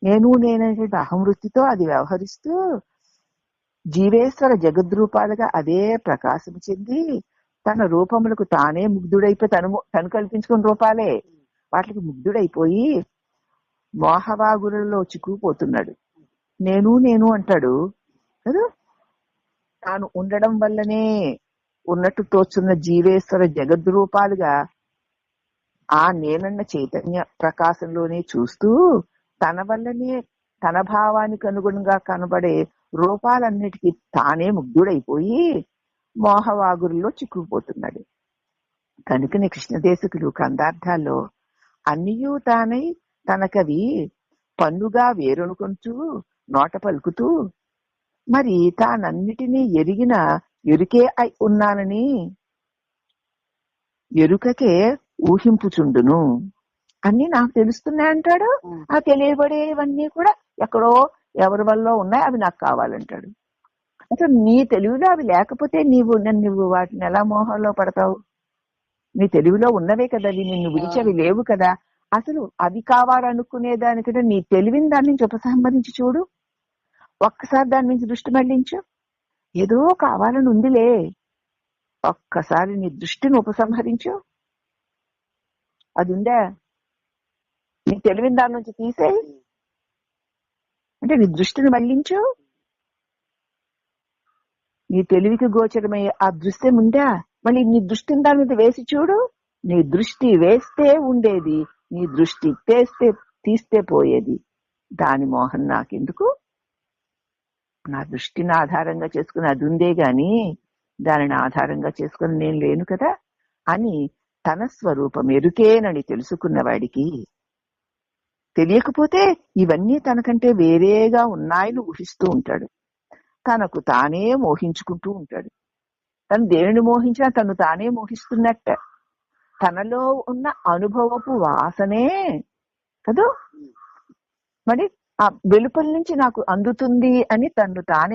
నేననేటువంటి అహం వృత్తితో అది వ్యవహరిస్తూ జీవేశ్వర జగద్రూపాలుగా అదే ప్రకాశం చెంది తన రూపములకు తానే ముగ్ధుడైపోయి తను కల్పించుకున్న రూపాలే వాటికి ముగ్ధుడైపోయి మోహవాగులలో చిక్కుపోతున్నాడు. నేను అంటాడు కదా. తాను ఉండడం వల్లనే ఉన్నట్టు తోచున్న జీవేశ్వర జగద్రూపాలుగా ఆ నేనన్న చైతన్య ప్రకాశంలోనే చూస్తూ తన వల్లనే తన భావానికి అనుగుణంగా కనబడే రూపాలన్నిటికీ తానే ముగ్ధుడైపోయి మోహవాగురుల్లో చిక్కుకుపోతున్నాడు. కనుకనే కృష్ణదేశకులు కందార్థాల్లో అన్నియూ తానై తనకవి పన్నుగా వేరొనుకొంచు నోట పలుకుతూ మరి తానన్నిటినీ ఎరిగిన ఎరుకే అయి ఉన్నానని ఎరుకకే ఊహింపుచుండును. అన్ని నాకు తెలుస్తున్నాయంటాడు. ఆ తెలియబడేవన్నీ కూడా ఎక్కడో ఎవరి వల్ల ఉన్నాయి, అవి నాకు కావాలంటాడు. అసలు నీ తెలివిలో అవి లేకపోతే నువ్వు వాటిని ఎలా మోహంలో పడతావు? నీ తెలివిలో ఉన్నవే కదా, అవి నిన్ను విడిచి అవి లేవు కదా. అసలు అవి కావాలనుకునే దానికంటే నీ తెలివిని దాని నుంచి ఉపసంహరించి చూడు. ఒక్కసారి దాని నుంచి దృష్టి మళ్లించు. ఏదో కావాలని ఉందిలే, ఒక్కసారి నీ దృష్టిని ఉపసంహరించు. అది ఉందా? నీ తెలివిని దాని నుంచి తీసేయి, అంటే నీ దృష్టిని మళ్లించు. నీ తెలివికి గోచరమయ్యే ఆ దృశ్యం ఉందా? మళ్ళీ నీ దృష్టిని దాని మీద వేసి చూడు. నీ దృష్టి వేస్తే ఉండేది, నీ దృష్టి తీస్తే పోయేది. దాని మోహన్ నాకెందుకు? నా దృష్టిని ఆధారంగా చేసుకుని అది ఉందే గాని దానిని ఆధారంగా చేసుకుని నేను లేను కదా అని తన స్వరూపం ఎరుకేనని తెలుసుకున్న వాడికి తెలియకపోతే ఇవన్నీ తనకంటే వేరేగా ఉన్నాయని ఊహిస్తూ ఉంటాడు. తనకు తానే మోహించుకుంటూ ఉంటాడు. తను దేనిని మోహించినా తను తానే మోహిస్తున్నట్ట. తనలో ఉన్న అనుభవపు వాసనే కదా మరి ఆ వెలుపల నుంచి నాకు అందుతుంది అని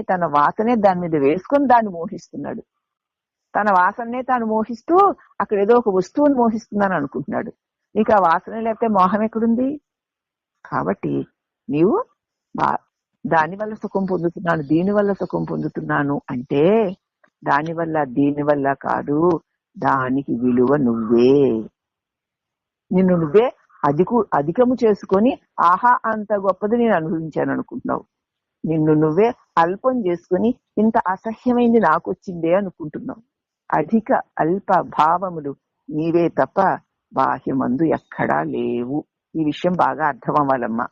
తన వాసనే దాని మీద వేసుకొని దాన్ని మోహిస్తున్నాడు. తన వాసనే తాను మోహిస్తూ అక్కడ ఏదో ఒక వస్తువుని మోహిస్తున్నాను అనుకుంటున్నాడు. నీకు ఆ వాసన లేకపోతే మోహం ఎక్కడుంది? కాబట్టి నీవు దానివల్ల సుఖం పొందుతున్నాను, దీనివల్ల సుఖం పొందుతున్నాను అంటే దానివల్ల దీనివల్ల కాదు, దానికి విలువ నువ్వే. నిన్ను నువ్వే అధికము చేసుకొని ఆహా అంత గొప్పది నేను అనుభవించాను అనుకుంటున్నావు. నిన్ను నువ్వే అల్పం చేసుకుని ఇంత అసహ్యమైంది నాకు వచ్చిందే అనుకుంటున్నావు. అధిక అల్ప భావములు నీవే తప్ప బాహ్యమందు ఎక్కడా లేవు. ఈ విషయం బాగా అర్థం అవ్వాలమ్మా.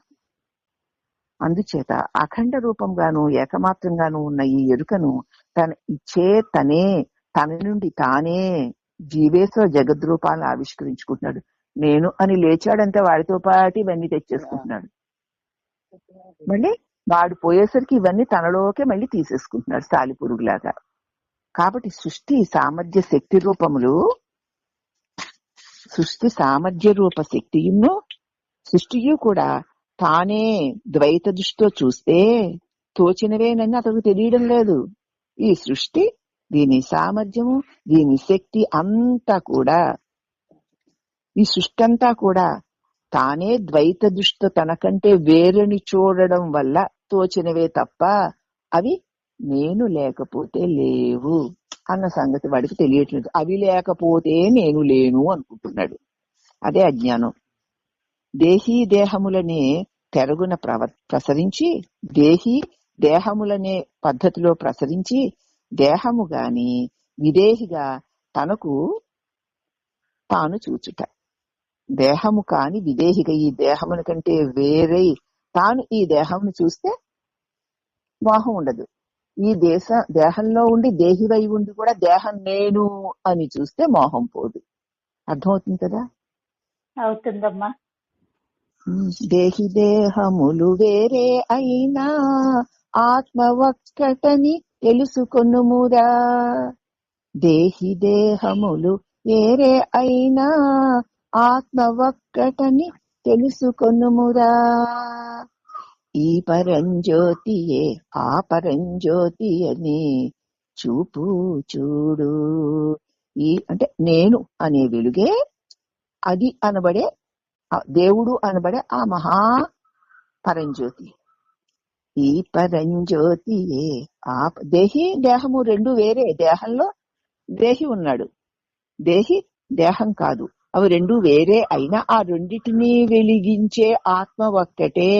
అందుచేత అఖండ రూపంగాను ఏకమాత్రంగాను ఉన్న ఈ ఎరుకను తన నుండి తానే జీవేశ్వర జగద్రూపాలను ఆవిష్కరించుకుంటున్నాడు. నేను అని లేచాడంటే వాడితో పాటు ఇవన్నీ తెచ్చేసుకుంటున్నాడు. మళ్ళీ వాడు పోయేసరికి ఇవన్నీ తనలోకే మళ్ళీ తీసేసుకుంటున్నాడు సాలిపురుగులాగా. కాబట్టి సృష్టి సామర్థ్య శక్తి రూపములు, సృష్టి సామర్థ్య రూప శక్తియును సృష్టియు కూడా తానే ద్వైత దృష్టితో చూస్తే తోచినవేనని అతనికి తెలియడం లేదు. ఈ సృష్టి, దీని సామర్థ్యము, దీని శక్తి అంతా కూడా, ఈ సృష్టి అంతా కూడా తానే ద్వైత దృష్టితో తనకంటే వేరుని చూడడం వల్ల తోచినవే తప్ప అవి నేను లేకపోతే లేవు అన్న సంగతి వాడికి తెలియట్లేదు. అవి లేకపోతే నేను లేను అనుకుంటున్నాడు. అదే అజ్ఞానం. దేహీ దేహములనే తెరుగున ప్రసరించి, దేహీ దేహములనే పద్ధతిలో ప్రసరించి, దేహము గాని విదేహిగా తనకు తాను చూచుట. దేహము కాని విదేహిగా ఈ దేహముల కంటే వేరై తాను ఈ దేహమును చూస్తే మోహం ఉండదు. ఈ దేహంలో ఉండి దేహివై ఉండి కూడా దేహం నేను అని చూస్తే మోహం పోదు. అర్థమవుతుంది కదా? అవుతుందమ్మా. దేహి దేహములు వేరే అయినా ఆత్మ ఒక్కటని తెలుసుకొనుమురా. దేహి దేహములు వేరే అయినా ఆత్మ ఒక్కటని తెలుసుకొనుమురా. ఈ పరంజ్యోతియే ఆ పరంజ్యోతి అని చూడు. ఈ అంటే నేను అనే వెలుగే అది అనబడే దేవుడు అనబడే ఆ మహా పరంజ్యోతి. ఈ పరంజ్యోతియే ఆ దేహి దేహము రెండు వేరే. దేహంలో దేహి ఉన్నాడు, దేహి దేహం కాదు. అవి రెండు వేరే అయినా ఆ రెండిటిని వెలిగించే ఆత్మ ఒక్కటే.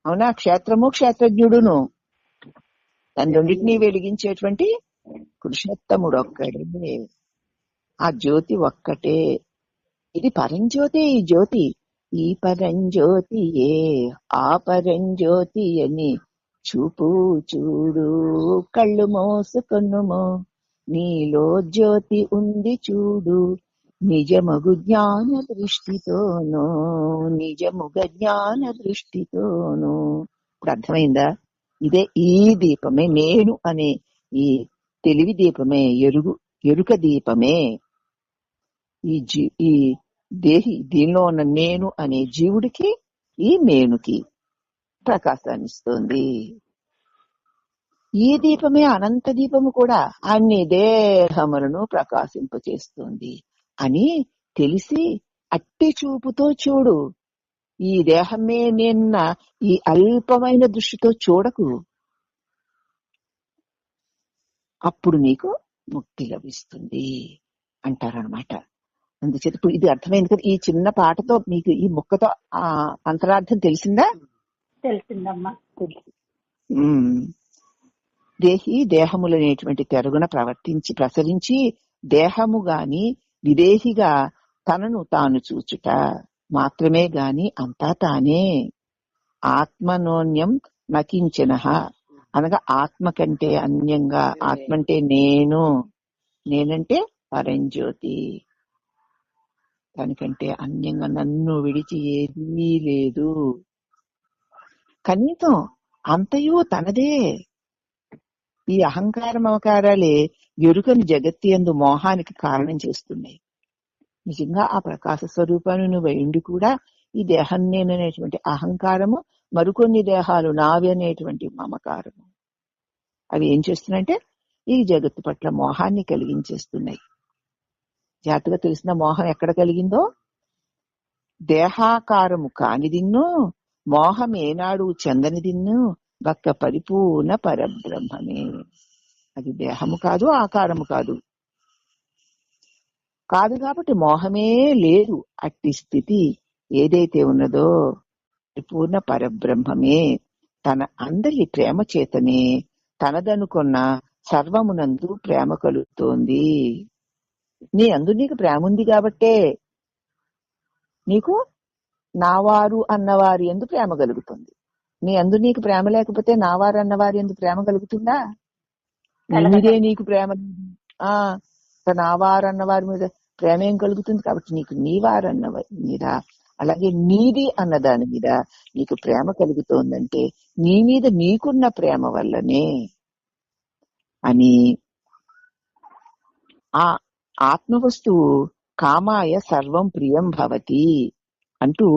అవునా? క్షేత్రము క్షేత్రజ్ఞుడును తన రెండింటినీ వెలిగించేటువంటి పురుషోత్తముడు ఒక్కడే. ఆ జ్యోతి ఒక్కటే. ఇది పరంజ్యోతి. ఈ జ్యోతి ఈ పరంజ్యోతియే ఆ పరంజ్యోతి అని చూడు. కళ్ళు మోసుకొనుమో నీలో జ్యోతి ఉంది చూడు. నిజమగు జ్ఞాన దృష్టితోనూ నిజముగ జ్ఞాన దృష్టితోనూ. ఇప్పుడు అర్థమైందా? ఇదే ఈ దీపమే, నేను అనే ఈ తెలివి దీపమే, ఎరుక దీపమే ఈ దేహి దీనిలో ఉన్న నేను అనే జీవుడికి, ఈ మేనుకి ప్రకాశాన్ని ఇస్తుంది. ఈ దీపమే అనంత దీపము కూడా అన్ని దేహములను ప్రకాశింపచేస్తుంది అని తెలిసి అట్టి చూపుతో చూడు. ఈ దేహమే నిన్న ఈ అల్పమైన దృష్టితో చూడకు. అప్పుడు నీకు ముక్తి లభిస్తుంది అంటారనమాట. అందుచేత ఇప్పుడు ఇది అర్థమైంది కదా? ఈ చిన్న పాటతో మీకు ఈ ముక్కతో అంతరార్థం తెలిసిందా? తెలిసిందమ్మా. దేహి దేహములనేటువంటి తెరుగున ప్రసరించి దేహము గాని విదేహిగా తనను తాను చూచుట మాత్రమే గాని అంతా తానే. ఆత్మనోన్యం నకించిన అనగా ఆత్మ కంటే అన్యంగా, ఆత్మ అంటే నేనంటే పరంజ్యోతి, దానికంటే అన్యంగా నన్ను విడిచి ఏదీ లేదు. కనీసం అంతయు తనదే. ఈ అహంకార మమకారాలే ఎరుకని జగత్తి యందు మోహానికి కారణం చేస్తున్నాయి. నిజంగా ఆ ప్రకాశ స్వరూపాన్ని నువ్వు ఉండి కూడా ఈ దేహం నేననేటువంటి అహంకారము, మరికొన్ని దేహాలు నావి అనేటువంటి మమకారము, అవి ఏం చేస్తున్నాయంటే ఈ జగత్తు పట్ల మోహాన్ని కలిగించేస్తున్నాయి. జాగ్రత్తగా తెలిసిన మోహం ఎక్కడ కలిగిందో, దేహాకారము కానిదిన్ను మోహం ఏనాడు చెందనిదిన్ను ఒక్క పరిపూర్ణ పరబ్రహ్మమే. అది దేహము కాదు, ఆకారము కాదు. కాదు కాబట్టి మోహమే లేదు. అట్టి స్థితి ఏదైతే ఉన్నదో పూర్ణ పరబ్రహ్మమే తన అందరి ప్రేమ చేతనే తనదనుకున్న సర్వమునందు ప్రేమ కలుగుతోంది. నీ అందు నీకు ప్రేమ ఉంది కాబట్టే నీకు నావారు అన్నవారి ఎందు ప్రేమ కలుగుతుంది. నీ అందు నీకు ప్రేమ లేకపోతే నావారు అన్నవారి ఎందు ప్రేమ కలుగుతుందా? నీదే నీకు ప్రేమ నావారు అన్నవారి మీద ప్రేమ ఏం కలుగుతుంది? కాబట్టి నీకు నీవారన్న మీద, అలాగే నీది అన్నదాని మీద నీకు ప్రేమ కలుగుతోందంటే నీ మీద నీకున్న ప్రేమ వల్లనే అని. ఆ ఆత్మవస్తువు కామాయ సర్వం ప్రియం భవతి అంటూ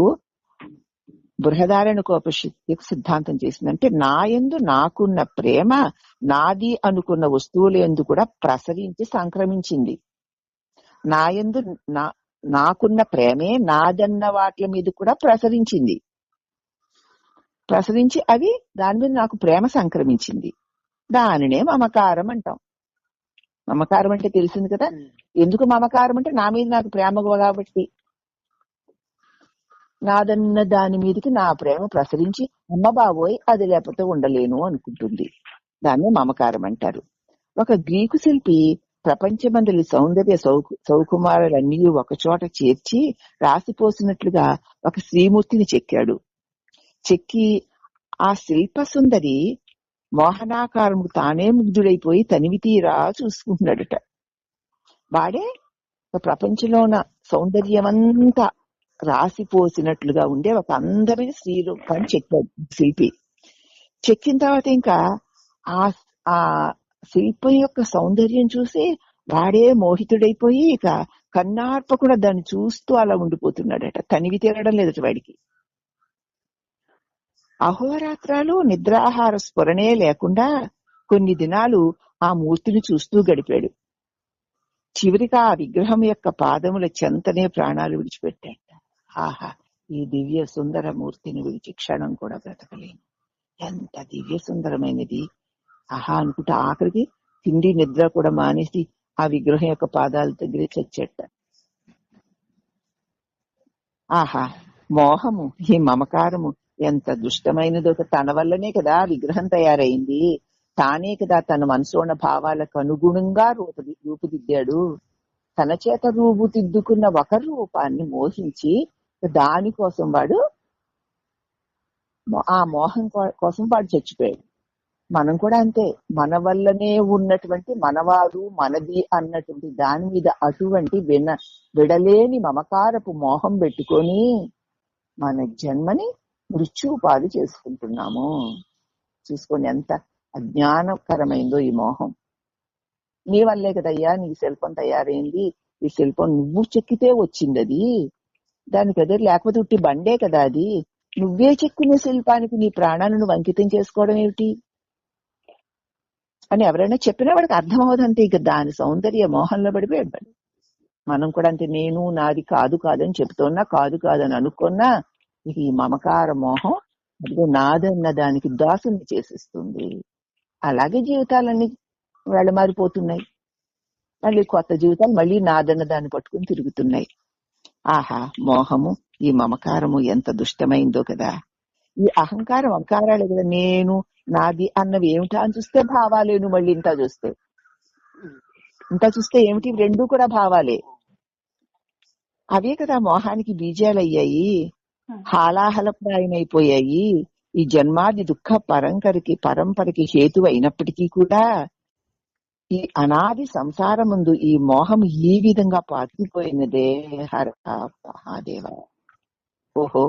బృహదారణ్యకోపనిషత్తు సిద్ధాంతం చేసిందంటే నా యందు నాకున్న ప్రేమ నాది అనుకున్న వస్తువుల యందు కూడా ప్రసరించి సంక్రమించింది. నా యందు నాకున్న ప్రేమే నాదన్న వాటి మీద కూడా ప్రసరించి అవి దాని మీద నాకు ప్రేమ సంక్రమించింది. దానినే మమకారం అంటాం. మమకారం అంటే తెలిసింది కదా. ఎందుకు మమకారం అంటే నా మీద నాకు ప్రేమ కాబట్టి నాదన్న దాని మీదకి నా ప్రేమ ప్రసరించి అమ్మ బాబోయ్ అది లేకపోతే ఉండలేను అనుకుంటుంది. దాన్ని మమకారం అంటారు. ఒక గ్రీకు శిల్పి ప్రపంచమందలి సౌందర్య సౌకుమారులన్నీ ఒకచోట చేర్చి రాసిపోసినట్లుగా ఒక శ్రీమూర్తిని చెక్కాడు. చెక్కి ఆ శిల్ప సుందరి మోహనాకారము తానే ముగ్ధుడైపోయి తనివి తీరా చూసుకుంటున్నాడట. వాడే ప్రపంచంలో ఉన్న సౌందర్యమంతా రాసిపోసినట్లుగా ఉండే ఒక అందమైన శ్రీరూపాన్ని చెక్కాడు శిల్పి. చెక్కిన తర్వాత ఇంకా ఆ శిల్పం యొక్క సౌందర్యం చూసి వాడే మోహితుడైపోయి ఇక కన్నార్ప కూడా దాన్ని చూస్తూ అలా ఉండిపోతున్నాడట. తనివి తీరడం లేదట వాడికి. అహోరాత్రాలు నిద్రాహార స్ఫురణే లేకుండా కొన్ని దినాలు ఆ మూర్తిని చూస్తూ గడిపాడు. చివరికి ఆ విగ్రహం యొక్క పాదముల చెంతనే ప్రాణాలు విడిచిపెట్టాడు. ఆహా, ఈ దివ్య సుందర మూర్తిని విడిచి క్షణం కూడా బ్రతకలేను. ఎంత దివ్య సుందరమైనది. ఆహా అనుకుంటే ఆఖరికి తిండి నిద్ర కూడా మానేసి ఆ విగ్రహం యొక్క పాదాల దగ్గరే చచ్చేట. ఆహా, మోహము, ఈ మమకారము ఎంత దుష్టమైనదో. తన వల్లనే కదా విగ్రహం తయారైంది. తానే కదా తన మనసులో ఉన్న భావాలకు అనుగుణంగా రూపుదిద్దాడు. తన చేత రూపుదిద్దుకున్న ఒక రూపాన్ని మోహించి దానికోసం వాడు ఆ మోహం కోసం వాడు చచ్చిపోయాడు. మనం కూడా అంతే. మన వల్లనే ఉన్నటువంటి మనవాడు మనది అన్నటువంటి దాని మీద అటువంటి విడలేని మమకారపు మోహం పెట్టుకొని మన జన్మని మృత్యుపాలు చేసుకుంటున్నాము. చూసుకోండి ఎంత అజ్ఞానకరమైందో ఈ మోహం. నీ వల్లే కదయ్యా నీ శిల్పం తయారైంది. ఈ శిల్పం నువ్వు చెక్కితే వచ్చింది. అది దానికి ఎదురు లేకపోతే ఉట్టి బండే కదా అది. నువ్వే చెక్కిన శిల్పానికి నీ ప్రాణాలను నువ్వు అంకితం చేసుకోవడం ఏమిటి అని ఎవరైనా చెప్పినా వాడికి అర్థం అవదంతే. ఇక దాని సౌందర్య మోహంలో పడిపోయాడు. మనం కూడా అంతే. నేను నాది కాదు కాదని చెప్తున్నా, కాదు కాదని అనుకున్నా ఇక ఈ మమకార మోహం అదిగో నాదన్న దానికి దాసుని చేసేస్తుంది. అలాగే జీవితాలన్నీ వెళ్ళమారిపోతున్నాయి. మళ్ళీ కొత్త జీవితాలు మళ్ళీ నాదన్న దాన్ని పట్టుకుని తిరుగుతున్నాయి. ఆహా, మోహము, ఈ మమకారము ఎంత దుష్టమైందో కదా. ఈ అహంకారం అహంకారాలే కదా. నేను నాది అన్నవి ఏమిటా అని చూస్తే భావాలేను. మళ్ళీ ఇంత చూస్తే ఏమిటి? రెండూ కూడా భావాలే. అవే కదా మోహానికి బీజాలయ్యాయి, హాలాహలప్రాయమైపోయాయి. ఈ జన్మాది దుఃఖ పరంపరకి హేతు అయినప్పటికీ కూడా ఈ అనాది సంసారం ముందు ఈ మోహం ఈ విధంగా పాతుకుపోయినదే. హర మహాదేవ. ఓహో,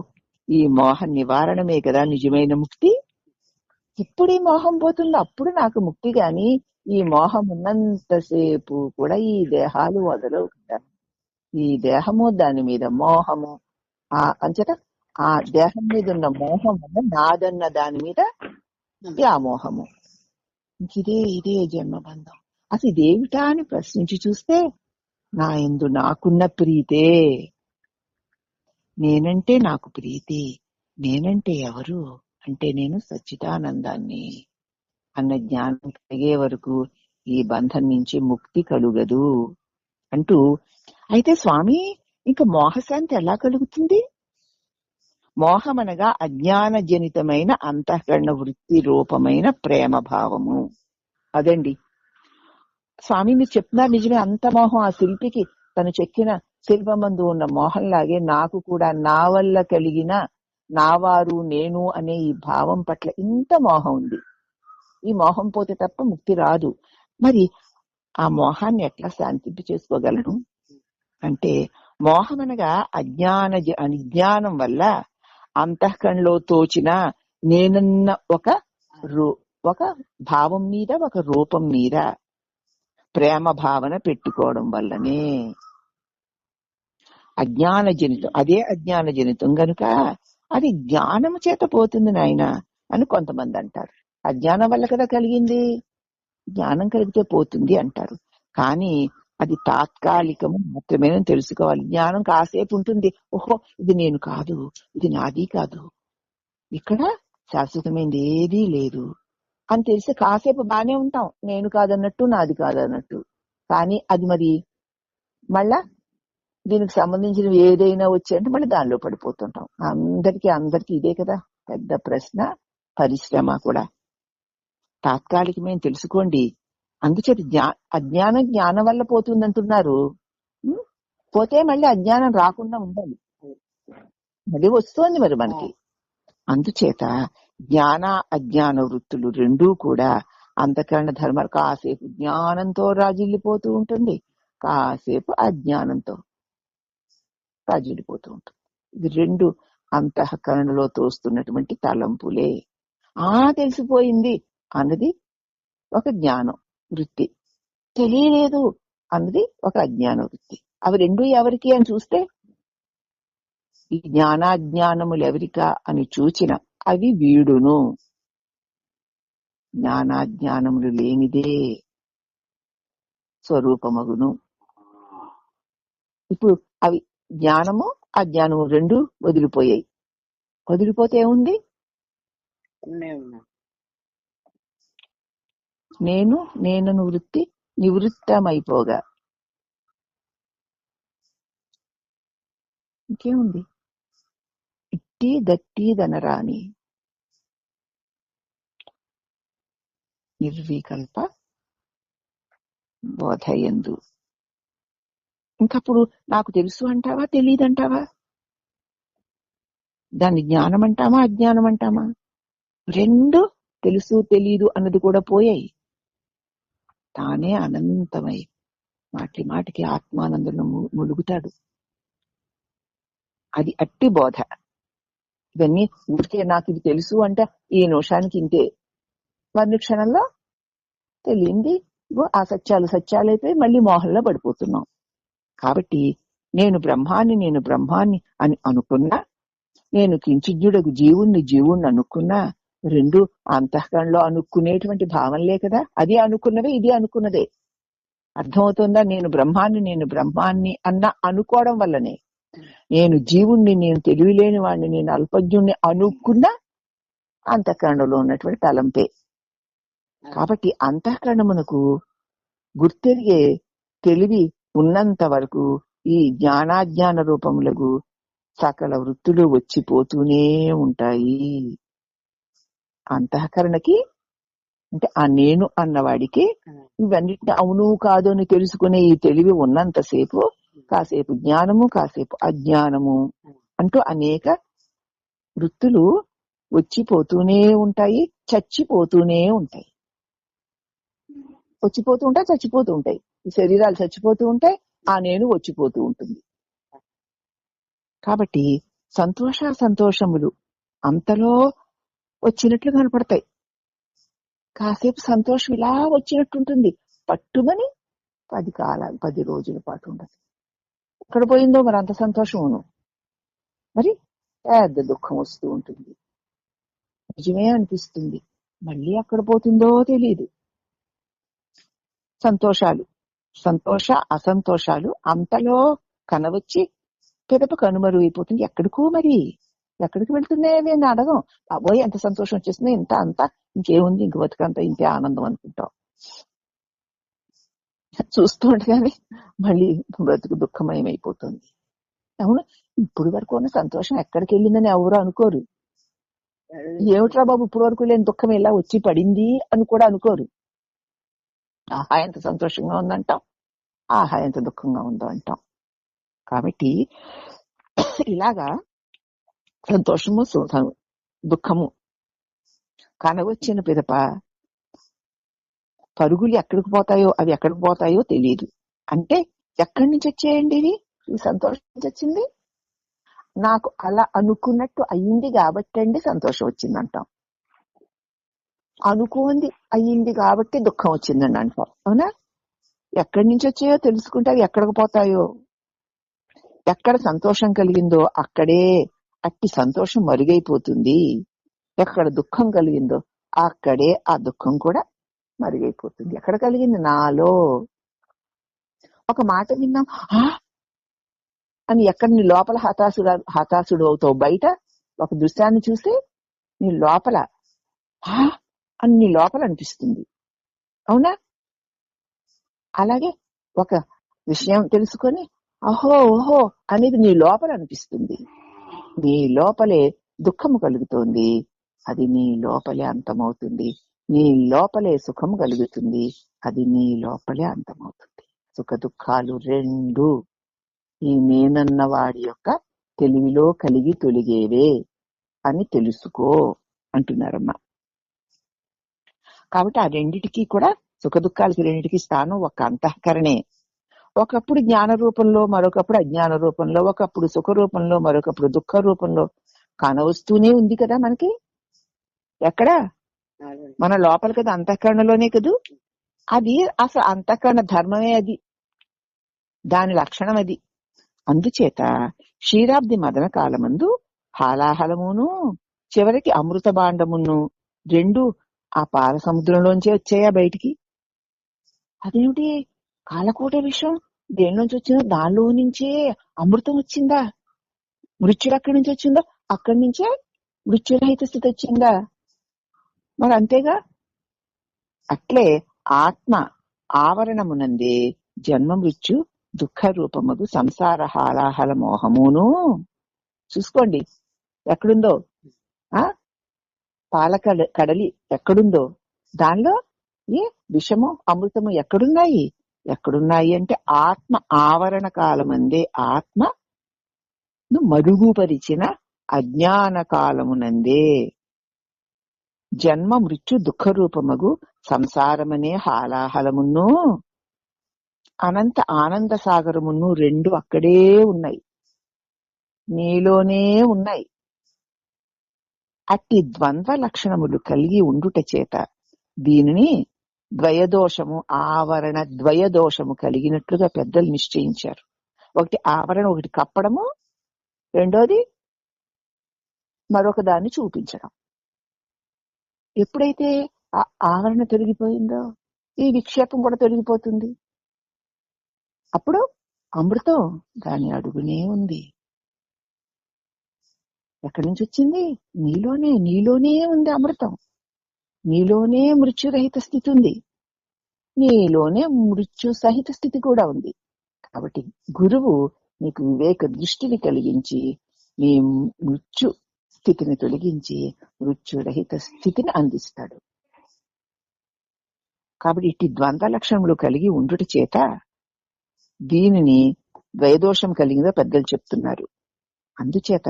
ఈ మోహ నివారణమే కదా నిజమైన ముక్తి. ఇప్పుడు ఈ మోహం పోతుంది, అప్పుడు నాకు ముక్తి. గాని ఈ మోహం ఉన్నంతసేపు కూడా ఈ దేహాలు వదలవు కదా. ఈ దేహము దాని మీద మోహము, అంచేత ఆ దేహం మీద ఉన్న మోహం నాదన్న దాని మీద వ్యామోహము. ఇదే జన్మబంధం. అసలు ఇదేమిటా అని ప్రశ్నించి చూస్తే నా యందు నాకున్న ప్రీతే. నేనంటే నాకు ప్రీతి. నేనంటే ఎవరు అంటే నేను సచ్చిదానందాన్ని అన్న జ్ఞానం కలిగే వరకు ఈ బంధం నుంచి ముక్తి కలుగదు అంటూ అయితే స్వామి ఇంకా మోహశాంతి ఎలా కలుగుతుంది? మోహమనగా అజ్ఞాన జనితమైన అంతఃకరణ వృత్తి రూపమైన ప్రేమ భావము. అదండి స్వామి మీరు చెప్తున్నారు, నిజమే. అంత మోహం ఆ శిల్పికి తను చెక్కిన శిల్పమందు ఉన్న మోహంలాగే నాకు కూడా నా వల్ల కలిగిన నా వారు నేను అనే ఈ భావం పట్ల ఇంత మోహం ఉంది. ఈ మోహం పోతే తప్ప ముక్తి రాదు. మరి ఆ మోహాన్ని ఎట్లా శాంతింప చేసుకోగలను అంటే, మోహం అనగా అజ్ఞానం వల్ల అంతఃకరణలో తోచిన నేనన్న ఒక భావం మీద, ఒక రూపం మీద ప్రేమ భావన పెట్టుకోవడం వల్లనే అజ్ఞాన జనితం. అదే అజ్ఞాన జనితం గనుక అది జ్ఞానం చేత పోతుంది నాయన అని కొంతమంది అంటారు. అజ్ఞానం వల్ల కదా కలిగింది, జ్ఞానం కలిగితే పోతుంది అంటారు. కానీ అది తాత్కాలికము మాత్రమే తెలుసుకోవాలి. జ్ఞానం కాసేపు ఉంటుంది. ఓహో ఇది నేను కాదు, ఇది నాది కాదు, ఇక్కడ శాశ్వతమైనది ఏదీ లేదు అని తెలిసి కాసేపు బానే ఉంటాం, నేను కాదన్నట్టు నాది కాదన్నట్టు. కానీ అది మరి మళ్ళా దీనికి సంబంధించిన ఏదైనా వచ్చాయంటే మళ్ళీ దానిలో పడిపోతుంటాం. అందరికీ ఇదే కదా పెద్ద ప్రశ్న, పరిశ్రమ కూడా. తాత్కాలికమే తెలుసుకోండి. అందుచేత అజ్ఞానం జ్ఞానం వల్ల పోతుంది అంటున్నారు. పోతే మళ్ళీ అజ్ఞానం రాకుండా ఉండాలి, మళ్ళీ వస్తోంది మరి మనకి. అందుచేత జ్ఞాన అజ్ఞాన వృత్తులు రెండూ కూడా అంతఃకరణ ధర్మాలు. కాసేపు జ్ఞానంతో రాజిల్లిపోతూ ఉంటుంది, కాసేపు అజ్ఞానంతో రాజిల్లిపోతూ ఉంటుంది. ఇది రెండు అంతఃకరణలో తోస్తున్నటువంటి తలంపులే. తెలిసిపోయింది అన్నది ఒక జ్ఞానం వృత్తి, తెలియలేదు అన్నది ఒక అజ్ఞాన వృత్తి. అవి రెండు ఎవరికి అని చూస్తే ఈ జ్ఞానాజ్ఞానములు ఎవరికా అని చూచిన అవి వీడును. జ్ఞానాజ్ఞానములు లేనిదే స్వరూపమగును. ఇప్పుడు అవి జ్ఞానము అజ్ఞానము రెండు వదిలిపోయాయి. వదిలిపోతే ఏముంది? నేనను వృత్తి నివృత్తమైపోగా ఇంకేముంది? ఇట్టి గట్టి దనరాని నిర్వికల్ప బోధయందు. ఇంకప్పుడు నాకు తెలుసు అంటావా, తెలియదంటావా? దాన్ని జ్ఞానం అంటామా, అజ్ఞానం అంటామా? రెండు తెలుసు తెలియదు అన్నది కూడా పోయాయి. తానే అనంతమై మాటి మాటికి ఆత్మానందంలో ములుగుతాడు. అది అట్టి బోధ. ఇవన్నీ ఊరికే నాకు ఇది తెలుసు అంటే ఈ నిమిషానికి ఇంతే, మరు క్షణంలో తెలియంది ఆ సత్యాలైపోయి మళ్ళీ మోహంలో పడిపోతున్నాం. కాబట్టి నేను బ్రహ్మాన్ని అని అనుకున్నా, నేను కించిజ్ఞుడకు జీవుణ్ణి అనుకున్నా, రెండు అంతఃకరణలో అనుకునేటువంటి భావనలే కదా. అది అనుకున్నదే, ఇది అనుకున్నదే. అర్థమవుతుందా? నేను బ్రహ్మాన్ని అన్న అనుకోవడం వల్లనే నేను జీవుణ్ణి, నేను తెలివిలేని వాడిని, నేను అల్పజ్ఞుణ్ణి అనుకున్న అంతఃకరణలో ఉన్నటువంటి తలంపే. కాబట్టి అంతఃకరణమునకు గుర్తెరిగే తెలివి ఉన్నంత వరకు ఈ జ్ఞానాజ్ఞాన రూపములకు సకల వృత్తులు వచ్చిపోతూనే ఉంటాయి. అంతఃకరణకి అంటే ఆ నేను అన్నవాడికి ఇవన్నిటిని అవును కాదు అని తెలుసుకునే ఈ తెలివి ఉన్నంతసేపు కాసేపు జ్ఞానము, కాసేపు అజ్ఞానము అంటూ అనేక వృత్తులు వచ్చిపోతూనే ఉంటాయి, చచ్చిపోతూనే ఉంటాయి. వచ్చిపోతూ ఉంటాయి, చచ్చిపోతూ ఉంటాయి. ఈ శరీరాలు చచ్చిపోతూ ఉంటాయి, ఆ నేను వచ్చిపోతూ ఉంటుంది. కాబట్టి సంతోషములు అంతలో వచ్చినట్లు కనపడతాయి. కాసేపు సంతోషం ఇలా వచ్చినట్టుంటుంది, పట్టుమని 10 రోజుల పాటు ఉండదు. ఎక్కడ పోయిందో మరి అంత సంతోషమును. మరి పెద్ద దుఃఖం వస్తూ ఉంటుంది, నిజమే అనిపిస్తుంది, మళ్ళీ అక్కడ పోతుందో తెలియదు. సంతోష అసంతోషాలు అంతలో కనవచ్చి పిదప కనుమరుగైపోతుంది. ఎక్కడికి వెళ్తున్నాయి అని అడగం. అబ్బోయ్ ఎంత సంతోషం వచ్చేసింది, ఇంత అంతా ఇంకేముంది, ఇంక బతుకంతా ఇంతే ఆనందం అనుకుంటాం. చూస్తూ ఉండగానే మళ్ళీ బ్రతుకు దుఃఖమయమైపోతుంది. అవును, ఇప్పుడు వరకు ఉన్న సంతోషం ఎక్కడికి వెళ్ళిందని ఎవరు అనుకోరు. ఏమిట్రా బాబు ఇప్పుడు వరకు లేని దుఃఖం ఎలా వచ్చి పడింది అని కూడా అనుకోరు. ఆహా ఎంత సంతోషంగా ఉందంటాం, ఆహా ఎంత దుఃఖంగా ఉందో అంటాం. కాబట్టి ఇలాగా సంతోషము దుఃఖము కనవచ్చిన పిదప పరుగులు ఎక్కడికి పోతాయో అవి ఎక్కడికి పోతాయో తెలియదు. అంటే ఎక్కడి నుంచి వచ్చాయండి ఇవి? ఈ సంతోషం నుంచి వచ్చింది, నాకు అలా అనుకున్నట్టు అయ్యింది కాబట్టి అండి సంతోషం వచ్చిందంటాం. అనుకోంది అయ్యింది కాబట్టి దుఃఖం వచ్చిందండి అంటాం. అవునా? ఎక్కడి నుంచి వచ్చాయో తెలుసుకుంటే అవి ఎక్కడికి పోతాయో. ఎక్కడ సంతోషం కలిగిందో అక్కడే అట్టి సంతోషం మరుగైపోతుంది. ఎక్కడ దుఃఖం కలిగిందో అక్కడే ఆ దుఃఖం కూడా మరుగైపోతుంది. ఎక్కడ కలిగింది? నాలో. ఒక మాట విన్నాం అని ఎక్కడ నీ లోపల హతాశుడు అవుతావు. బయట ఒక దృశ్యాన్ని చూసి నీ లోపల అని నీ లోపల అనిపిస్తుంది. అవునా? అలాగే ఒక విషయం తెలుసుకొని అహో ఓహో అనేది నీ లోపల అనిపిస్తుంది. నీ లోపలే దుఃఖము కలుగుతోంది, అది నీ లోపలే అంతమవుతుంది. నీ లోపలే సుఖము కలుగుతుంది, అది నీ లోపలే అంతమవుతుంది. సుఖ దుఃఖాలు రెండు ఈ నేనన్న వాడి యొక్క తెలివిలో కలిగి తొలిగేవే అని తెలుసుకో అంటున్నారమ్మా. కాబట్టి ఆ రెండిటికి కూడా సుఖ దుఃఖాలకి రెండిటికి స్థానం ఒక అంతఃకరణే. ఒకప్పుడు జ్ఞాన రూపంలో, మరొకప్పుడు అజ్ఞాన రూపంలో, ఒకప్పుడు సుఖ రూపంలో, మరొకప్పుడు దుఃఖ రూపంలో కానవస్తూనే ఉంది కదా మనకి. ఎక్కడ? మన లోపల కదా, అంతఃకరణలోనే కదూ. అది అసలు అంతఃకరణ ధర్మమే, అది దాని లక్షణం అది. అందుచేత క్షీరాబ్ది మదన కాలమందు హాలాహలమును చివరికి అమృత భాండమును రెండు ఆ పాల సముద్రంలోంచే వచ్చాయా బయటికి. అదేమిటి కాలకూట విషయం దేని నుంచి వచ్చిందో దానిలో నుంచే అమృతం వచ్చిందా? మృత్యుడు అక్కడి నుంచి వచ్చిందో అక్కడి నుంచే మృత్యురహిత స్థితి వచ్చిందా? మరి అంతేగా. అట్లే ఆత్మ ఆవరణమునందే జన్మ మృత్యు దుఃఖ రూపముగు సంసార హాలాహల మోహమును చూసుకోండి ఎక్కడుందో. పాల కడలి ఎక్కడుందో దానిలో ఈ విషము అమృతము ఎక్కడున్నాయి? ఎక్కడున్నాయి అంటే ఆత్మ ఆవరణ కాలమందే ఆత్మను మరుగుపరిచిన అజ్ఞాన కాలమునందే జన్మ మృత్యు దుఃఖ రూపముగు సంసారమనే హాలాహలమును అనంత ఆనంద సాగరమును రెండు అక్కడే ఉన్నాయి, నీలోనే ఉన్నాయి. అట్టి ద్వంద్వ లక్షణములు కలిగి ఉండుట చేత దీనిని ద్వయదోషము, ఆవరణ ద్వయదోషము కలిగినట్లుగా పెద్దలు నిశ్చయించారు. ఒకటి ఆవరణ, ఒకటి కప్పడము, రెండోది మరొక దాన్ని చూపించడం. ఎప్పుడైతే ఆ ఆవరణ తొలగిపోయిందో ఈ విక్షేపం కూడా తొలగిపోతుంది. అప్పుడు అమృతం దాని అడుగునే ఉంది. ఎక్కడి నుంచి వచ్చింది? నీలోనే ఉంది అమృతం. నీలోనే మృత్యురహిత స్థితి ఉంది, నీలోనే మృత్యు సహిత స్థితి కూడా ఉంది. కాబట్టి గురువు నీకు వివేక దృష్టిని కలిగించి నీ మృత్యు స్థితిని తొలగించి మృత్యురహిత స్థితిని అందిస్తాడు. కాబట్టి ఇట్టి ద్వంద్వ లక్షణములు కలిగి ఉండుట చేత దీనిని ద్వయదోషం కలిగిందో పెద్దలు చెప్తున్నారు. అందుచేత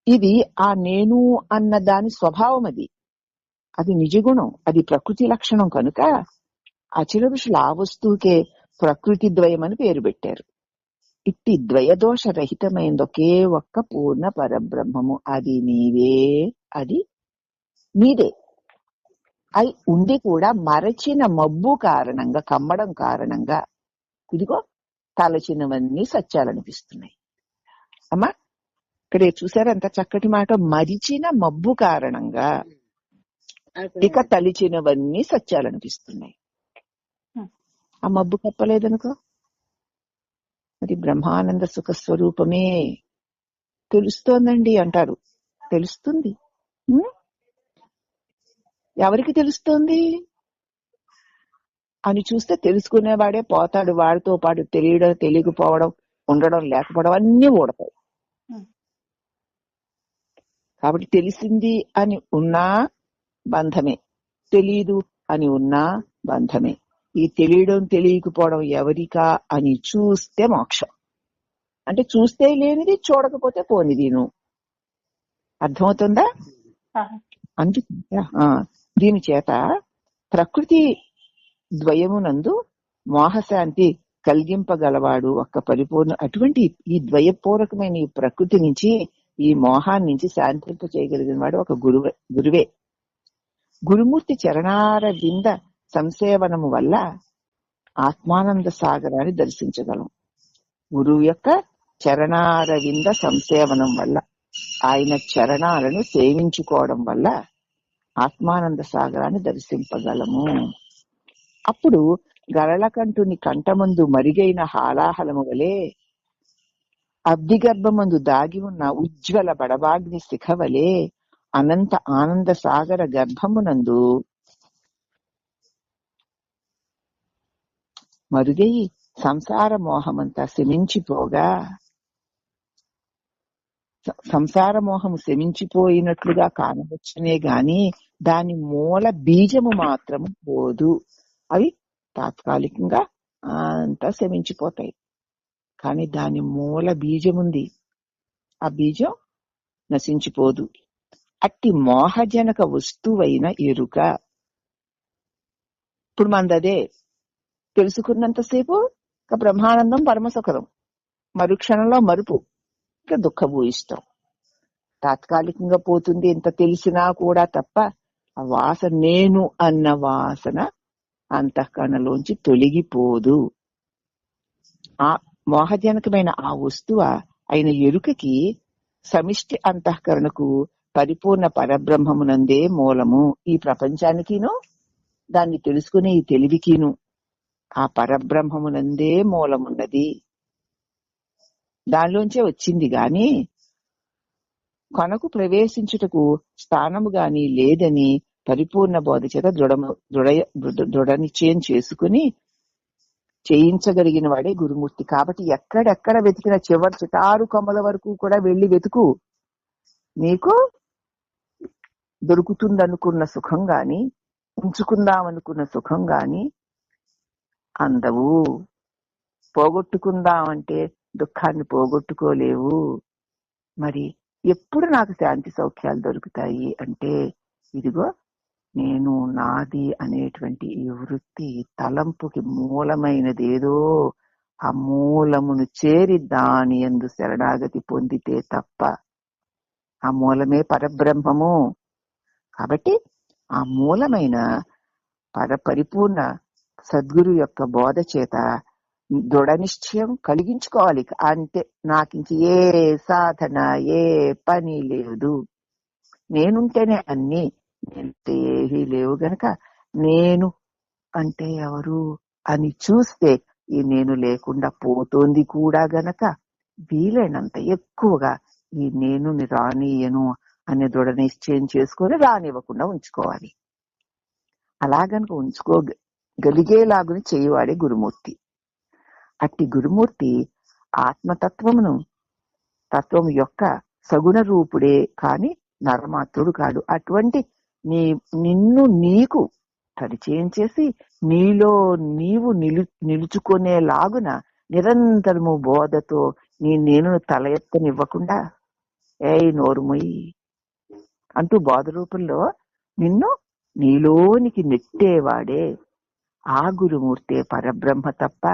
ఇది ఆ నేను అన్న దాని స్వభావం, అది నిజగుణం, అది ప్రకృతి లక్షణం. కనుక అచిర ఋషులు ఆ వస్తువుకే ప్రకృతి ద్వయం అని పేరు పెట్టారు. ఇట్టి ద్వయదోష రహితమైంది ఒకే ఒక్క పూర్ణ పరబ్రహ్మము. అది నీవే, అది నీదే అయి ఉండి కూడా మరచిన మబ్బు కారణంగా, కమ్మడం కారణంగా ఇదిగో తలచినవన్నీ సత్యాలనిపిస్తున్నాయి. అమ్మా ఇక్కడ చూసారా ఎంత చక్కటి మాట. మరిచిన మబ్బు కారణంగా ఇక తలిచినవన్నీ సత్యాలనిపిస్తున్నాయి. ఆ మబ్బు కప్పలేదనుకో అది బ్రహ్మానంద సుఖ స్వరూపమే తెలుస్తోందండి అంటారు. తెలుస్తుంది. ఎవరికి తెలుస్తోంది? అని చూస్తే తెలుసుకునేవాడే పోతాడు, వాడితో పాటు తెలియడం తెలియకపోవడం ఉండడం లేకపోవడం అన్నీ ఊడతాయి. కాబట్టి తెలిసింది అని ఉన్నా బంధమే, తెలీదు అని ఉన్నా బంధమే. ఈ తెలియడం తెలియకపోవడం ఎవరికా అని చూస్తే మోక్షం. అంటే చూస్తే లేనిది, చూడకపోతే పోనిది. నువ్వు అర్థమవుతుందా? దీని చేత ప్రకృతి ద్వయమునందు మోహశాంతి కలిగింపగలవాడు ఒక్క పరిపూర్ణ. అటువంటి ఈ ద్వయపూర్వకమైన ఈ ప్రకృతి నుంచి, ఈ మోహాన్ని నుంచి శాంతింప చేయగలిగిన వాడు ఒక గురువే. గురుమూర్తి చరణార వింద సంసేవనము వల్ల ఆత్మానంద సాగరాన్ని దర్శించగలం. గురువు యొక్క చరణార వింద సంసేవనం వల్ల, ఆయన చరణాలను సేవించుకోవడం వల్ల ఆత్మానంద సాగరాన్ని దర్శింపగలము. అప్పుడు గరళకంఠుని కంఠమందు మరిగైన హాలాహలము వలె, అబ్దిగర్భమందు దాగి ఉన్న ఉజ్వల బడబాగ్ని శిఖ వలె అనంత ఆనంద సాగర గర్భమునందు మరుగై సంసార మోహమంతా శమించిపోగా, సంసార మోహము శమించిపోయినట్లుగా కానవచ్చునే గాని దాని మూల బీజము మాత్రము పోదు. అవి తాత్కాలికంగా అంతా శమించిపోతాయి, కానీ దాని మూల బీజముంది, ఆ బీజం నశించిపోదు. అట్టి మోహజనక వస్తువైన ఎరుక. ఇప్పుడు మనదదే, తెలుసుకున్నంతసేపు ఇక బ్రహ్మానందం పరమసుఖం, మరుక్షణంలో మరుపు, ఇక దుఃఖభూయిష్టం. తాత్కాలికంగా పోతుంది ఎంత తెలిసినా కూడా తప్ప ఆ వాసన, నేను అన్న వాసన అంతఃకరణలోంచి తొలగిపోదు. ఆ మోహజనకమైన ఆ వస్తువ అయిన ఎరుకకి సమిష్టి అంతఃకరణకు పరిపూర్ణ పరబ్రహ్మమునందే మూలము. ఈ ప్రపంచానికిను దాన్ని తెలుసుకునే ఈ తెలివికిను ఆ పరబ్రహ్మమునందే మూలమున్నది. దానిలోంచే వచ్చింది గాని కొనకు ప్రవేశించుటకు స్థానము గాని లేదని పరిపూర్ణ బోధ చేత దృఢ నిశ్చయం చేసుకుని చేయించగలిగిన వాడే గురుమూర్తి. కాబట్టి ఎక్కడెక్కడ వెతికిన చివరి చిటారు కొమ్మల వరకు కూడా వెళ్లి వెతుకు, నీకు దొరుకుతుందనుకున్న సుఖం గాని, ఉంచుకుందామనుకున్న సుఖం గాని అందవు. పోగొట్టుకుందామంటే దుఃఖాన్ని పోగొట్టుకోలేవు. మరి ఎప్పుడు నాకు శాంతి సౌఖ్యాలు దొరుకుతాయి అంటే, ఇదిగో నేను నాది అనేటువంటి ఈ వృత్తి తలంపుకి మూలమైనదేదో ఆ మూలమును చేరి దాని యందు శరణాగతి పొందితే తప్ప, ఆ మూలమే పరబ్రహ్మము. కాబట్టి ఆ మూలమైన పరిపూర్ణ సద్గురు యొక్క బోధ చేత దృఢ నిశ్చయం కలిగించుకోవాలి. అంటే నాకింక ఏ సాధన, ఏ పని లేదు, నేనుంటేనే అన్ని, నేనంటే ఏవీ లేవు గనక నేను అంటే ఎవరు అని చూస్తే ఈ నేను లేకుండా పోతోంది కూడా గనక వీలైనంత ఎక్కువగా ఈ నేను రానియను అనే దృఢ నిశ్చయం చేసుకొని రానివ్వకుండా ఉంచుకోవాలి. అలా గనక ఉంచుకోగలిగేలాగుని చేయవాడే గురుమూర్తి. అట్టి గురుమూర్తి ఆత్మతత్వమును, తత్వము యొక్క సగుణ రూపుడే కాని నరమాత్రుడు కాడు. అటువంటి నిన్ను నీకు పరిచయం చేసి నీలో నీవు నిలుచుకునేలాగున నిరంతరము బోధతో నేను తల ఎత్తనివ్వకుండా ఏయ్ నోరుమొయ్యి అంటూ బోధ రూపంలో నిన్ను నీలోనికి నెట్టేవాడే ఆ గురుమూర్తే పరబ్రహ్మ తప్ప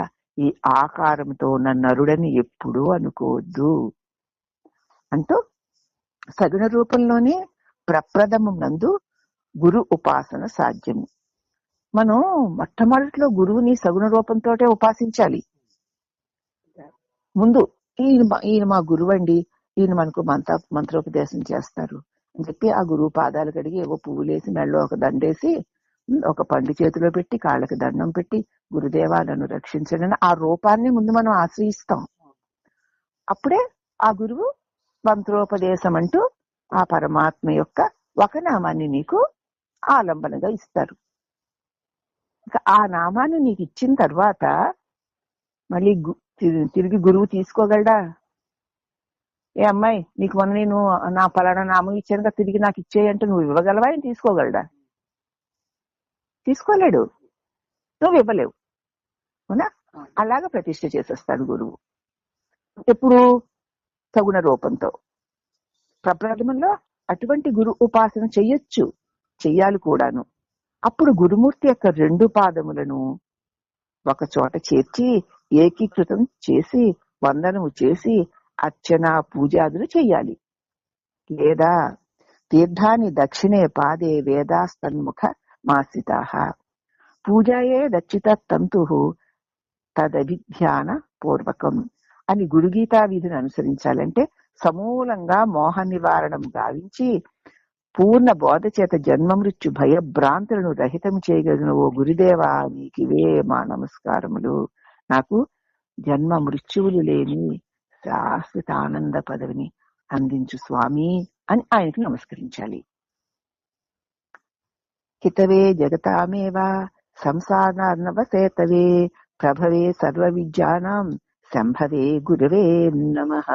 ఈ ఆకారంతో ఉన్న నరుడని ఎప్పుడూ అనుకోవద్దు అంటూ సగుణ రూపంలోనే ప్రప్రథమం గురు ఉపాసన సాధ్యము. మనం మొట్టమొదటిలో గురువుని సగుణ రూపంతో ఉపాసించాలి. ముందు ఈయన మా గురువు అండి, ఈయన మనకు మంత్రోపదేశం చేస్తారు అని చెప్పి ఆ గురువు పాదాలు కడిగి ఏవో పువ్వులేసి మెళ్ళో ఒక దండేసి ఒక పండు చేతిలో పెట్టి కాళ్ళకి దండం పెట్టి గురుదేవా నన్ను రక్షించండి ఆ రూపాన్ని ముందు మనం ఆశ్రయిస్తాం. అప్పుడే ఆ గురువు మంత్రోపదేశం అంటూ ఆ పరమాత్మ యొక్క ఒక నామాన్ని నీకు ఆలంబనగా ఇస్తారు. ఆ నామాన్ని నీకు ఇచ్చిన తర్వాత మళ్ళీ తిరిగి గురువు తీసుకోగలడా? ఏ అమ్మాయి, నీకు మొన్న నేను నా పలానా నామం ఇచ్చాను కదా, తిరిగి నాకు ఇచ్చేయంటే నువ్వు ఇవ్వగలవా? ఆయన తీసుకోగలడా? తీసుకోలేడు. నువ్వు ఇవ్వలేవు. అవునా? అలాగా ప్రతిష్ఠ చేసేస్తాడు గురువు. ఎప్పుడు? సగుణ రూపంతో. ప్రప్రథమంలో అటువంటి గురు ఉపాసన చెయ్యొచ్చు, చెయ్యాలి కూడాను. అప్పుడు గురుమూర్తి యొక్క 2 పాదములను ఒక చోట చేర్చి ఏకీకృతం చేసి వందనము చేసి అర్చన పూజాదులు చెయ్యాలి. లేదా తీర్థాన్ని దక్షిణే పాదే వేదాస్తన్ముఖ మాసితాః పూజాయే దక్షిత తంతు తదభిధ్యాన పూర్వకం అని గురుగీతా విధిని అనుసరించాలంటే సమూలంగా మోహ నివారణం గావించి పూర్ణ బోధ చేత జన్మ మృత్యు భయభ్రాంతులను రహితం చేయగలిగిన ఓ గురుదేవా, నీకివే మా నమస్కారములు. నాకు జన్మ మృత్యువులు లేని శాశ్వత ఆనంద పదవిని అందించు స్వామి అని ఆయనకు నమస్కరించాలి. హితవే జగతామేవ సంసారార్ణవసేతవే ప్రభవే సర్వ విద్యానాం సంభవే గురవే నమః.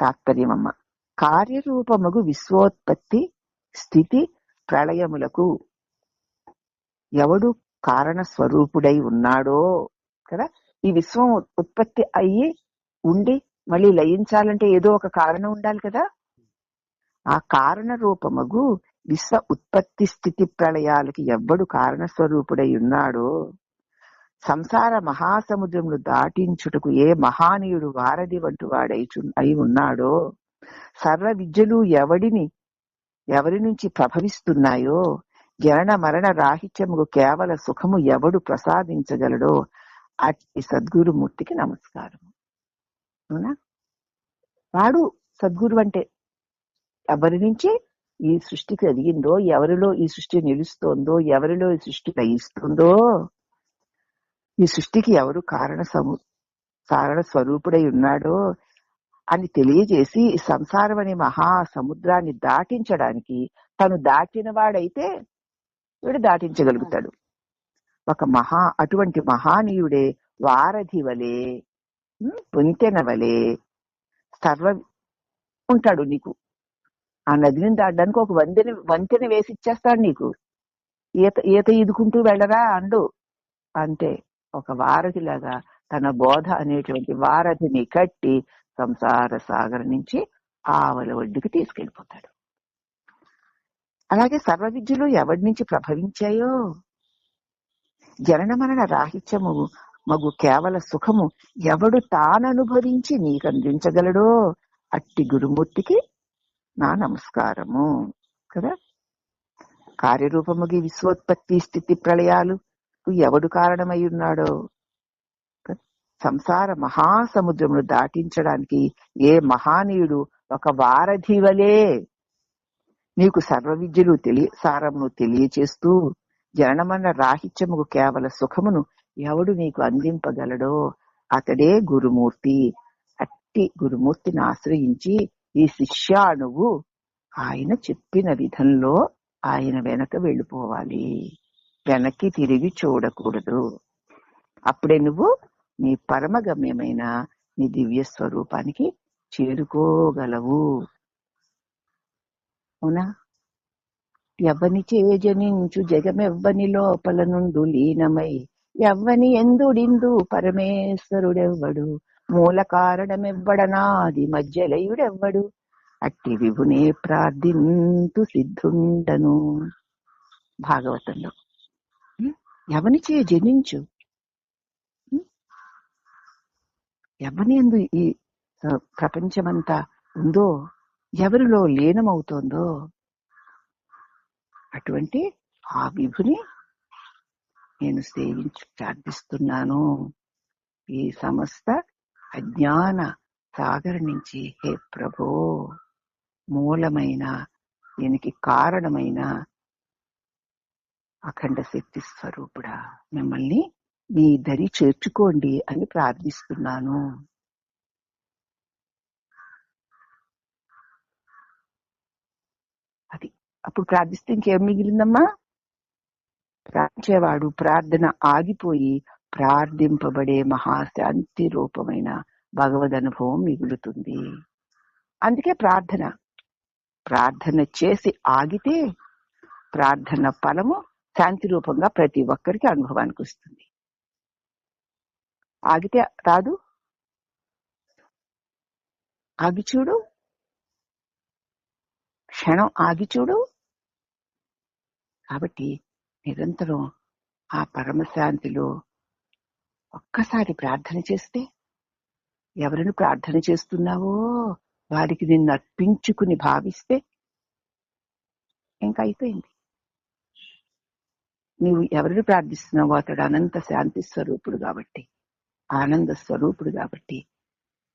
తాత్పర్యమమ్మ. కార్యరూపముగు విశ్వోత్పత్తి స్థితి ప్రళయములకు ఎవడు కారణ స్వరూపుడై ఉన్నాడో కదా, ఈ విశ్వం ఉత్పత్తి అయ్యి ఉండి మళ్ళీ లయించాలంటే ఏదో ఒక కారణం ఉండాలి కదా. ఆ కారణ రూపముగు విశ్వ ఉత్పత్తి స్థితి ప్రళయాలకి ఎవ్వడు కారణ స్వరూపుడై ఉన్నాడో, సంసార మహాసముద్రమును దాటించుటకు ఏ మహానీయుడు వారధి వంటి వాడై ఉన్నాడో, సర్వ విద్యలు ఎవరి నుంచి ప్రభవిస్తున్నాయో, జనన మరణ రాహిత్యముకు కేవల సుఖము ఎవడు ప్రసాదించగలడో అట్టి సద్గురుమూర్తికి నమస్కారం. అవునా? వాడు సద్గురు అంటే ఎవరి నుంచి ఈ సృష్టి కలిగిందో, ఎవరిలో ఈ సృష్టి నిలుస్తోందో, ఎవరిలో ఈ సృష్టి లయిస్తుందో, ఈ సృష్టికి ఎవరు కారణ స్వరూపుడై ఉన్నాడో అని తెలియజేసి సంసారం అనే మహా సముద్రాన్ని దాటించడానికి తను దాటిన వాడైతే వీడు దాటించగలుగుతాడు. అటువంటి మహానీయుడే వారధి వలె, పొంతెన వలె సర్వ ఉంటాడు నీకు. ఆ నదిని దాటడానికి ఒక వంతెన వేసి ఇచ్చేస్తాడు నీకు. ఈత ఈదుకుంటూ వెళ్ళరా అండు. అంతే, ఒక వారధిలాగా తన బోధ అనేటువంటి వారధిని కట్టి సంసార సాగర నుంచి ఆవల ఒడ్డుకి తీసుకెళ్లిపోతాడు. అలాగే సర్వ విద్యలు ఎవరి నుంచి ప్రభవించాయో, జనన మరణ రాహిత్యము మగు కేవల సుఖము ఎవడు తాననుభవించి నీకు అందించగలడో అట్టి గురుమూర్తికి నా నమస్కారము కదా. కార్యరూపముగి విశ్వోత్పత్తి స్థితి ప్రళయాలు ఎవడు కారణమై ఉన్నాడో, సంసార మహాసముద్రమును దాటించడానికి ఏ మహానీయుడు ఒక వారధి వలె నీకు సర్వ విద్యలు సారమును తెలియచేస్తూ జననమన్న రాహిత్యముకు కేవల సుఖమును ఎవడు నీకు అందింపగలడో అతడే గురుమూర్తి. అట్టి గురుమూర్తిని ఆశ్రయించి ఈ శిష్యాణువు ఆయన చెప్పిన విధంలో ఆయన వెనక వెళ్ళిపోవాలి, వెనక్కి తిరిగి చూడకూడదు. అప్పుడే నువ్వు నీ పరమగమ్యమైన నీ దివ్య స్వరూపానికి చేరుకోగలవు. అవునా? ఎవ్వని చేజనించు జగమెవ్వని లోపల నుండు లీనమై ఎవ్వని ఎందుడిందు పరమేశ్వరుడెవ్వడు మూల కారణమెవ్వడనాది మధ్యలయుడెవ్వడు అట్టి విభునే ప్రార్థింతు సిద్ధుండను. భాగవతంలో ఎవని చే జనించు, ఎవని ఎందు ఈ ప్రపంచమంతా ఉందో, ఎవరిలో లీనమవుతోందో అటువంటి ఆ విభుని నేను సేవించి ప్రార్థిస్తున్నాను. ఈ సమస్త అజ్ఞాన సాగర్ నుంచి హే ప్రభో, మూలమైన దీనికి కారణమైన అఖండ శక్తి స్వరూపుడా, మిమ్మల్ని మీ దరి చేర్చుకోండి అని ప్రార్థిస్తున్నాను. అది అప్పుడు ప్రార్థిస్తే ఇంకేం మిగిలిందమ్మా? ప్రార్థించేవాడు ప్రార్థన ఆగిపోయి ప్రార్థింపబడే మహాశాంతి రూపమైన భగవద్ అనుభవం మిగులుతుంది. అందుకే ప్రార్థన చేసి ఆగితే ప్రార్థన ఫలము శాంతి రూపంగా ప్రతి ఒక్కరికి అనుభవానికి వస్తుంది. ఆగితే రాదు. ఆగి చూడు, క్షణం ఆగి చూడు. కాబట్టి నిరంతరం ఆ పరమశాంతిలో ఒక్కసారి ప్రార్థన చేస్తే, ఎవరిని ప్రార్థన చేస్తున్నావో వారికి నిన్ను అర్పించుకుని భావిస్తే ఇంకా అయిపోయింది. నీవు ఎవరిని ప్రార్థిస్తున్నావో అతడు అనంత శాంతి స్వరూపుడు కాబట్టి, ఆనంద స్వరూపుడు కాబట్టి,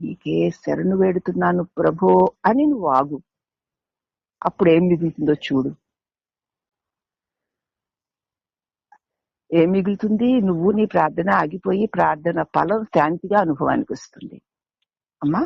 నీకే శరణు వేడుతున్నాను ప్రభో అని నువ్వు ఆగు. అప్పుడు ఏం మిగులుతుందో చూడు. ఏం మిగులుతుంది? నువ్వు నీ ప్రార్థన ఆగిపోయి ప్రార్థన ఫలం శాంతిగా అనుభవానికి వస్తుంది. అమ్మా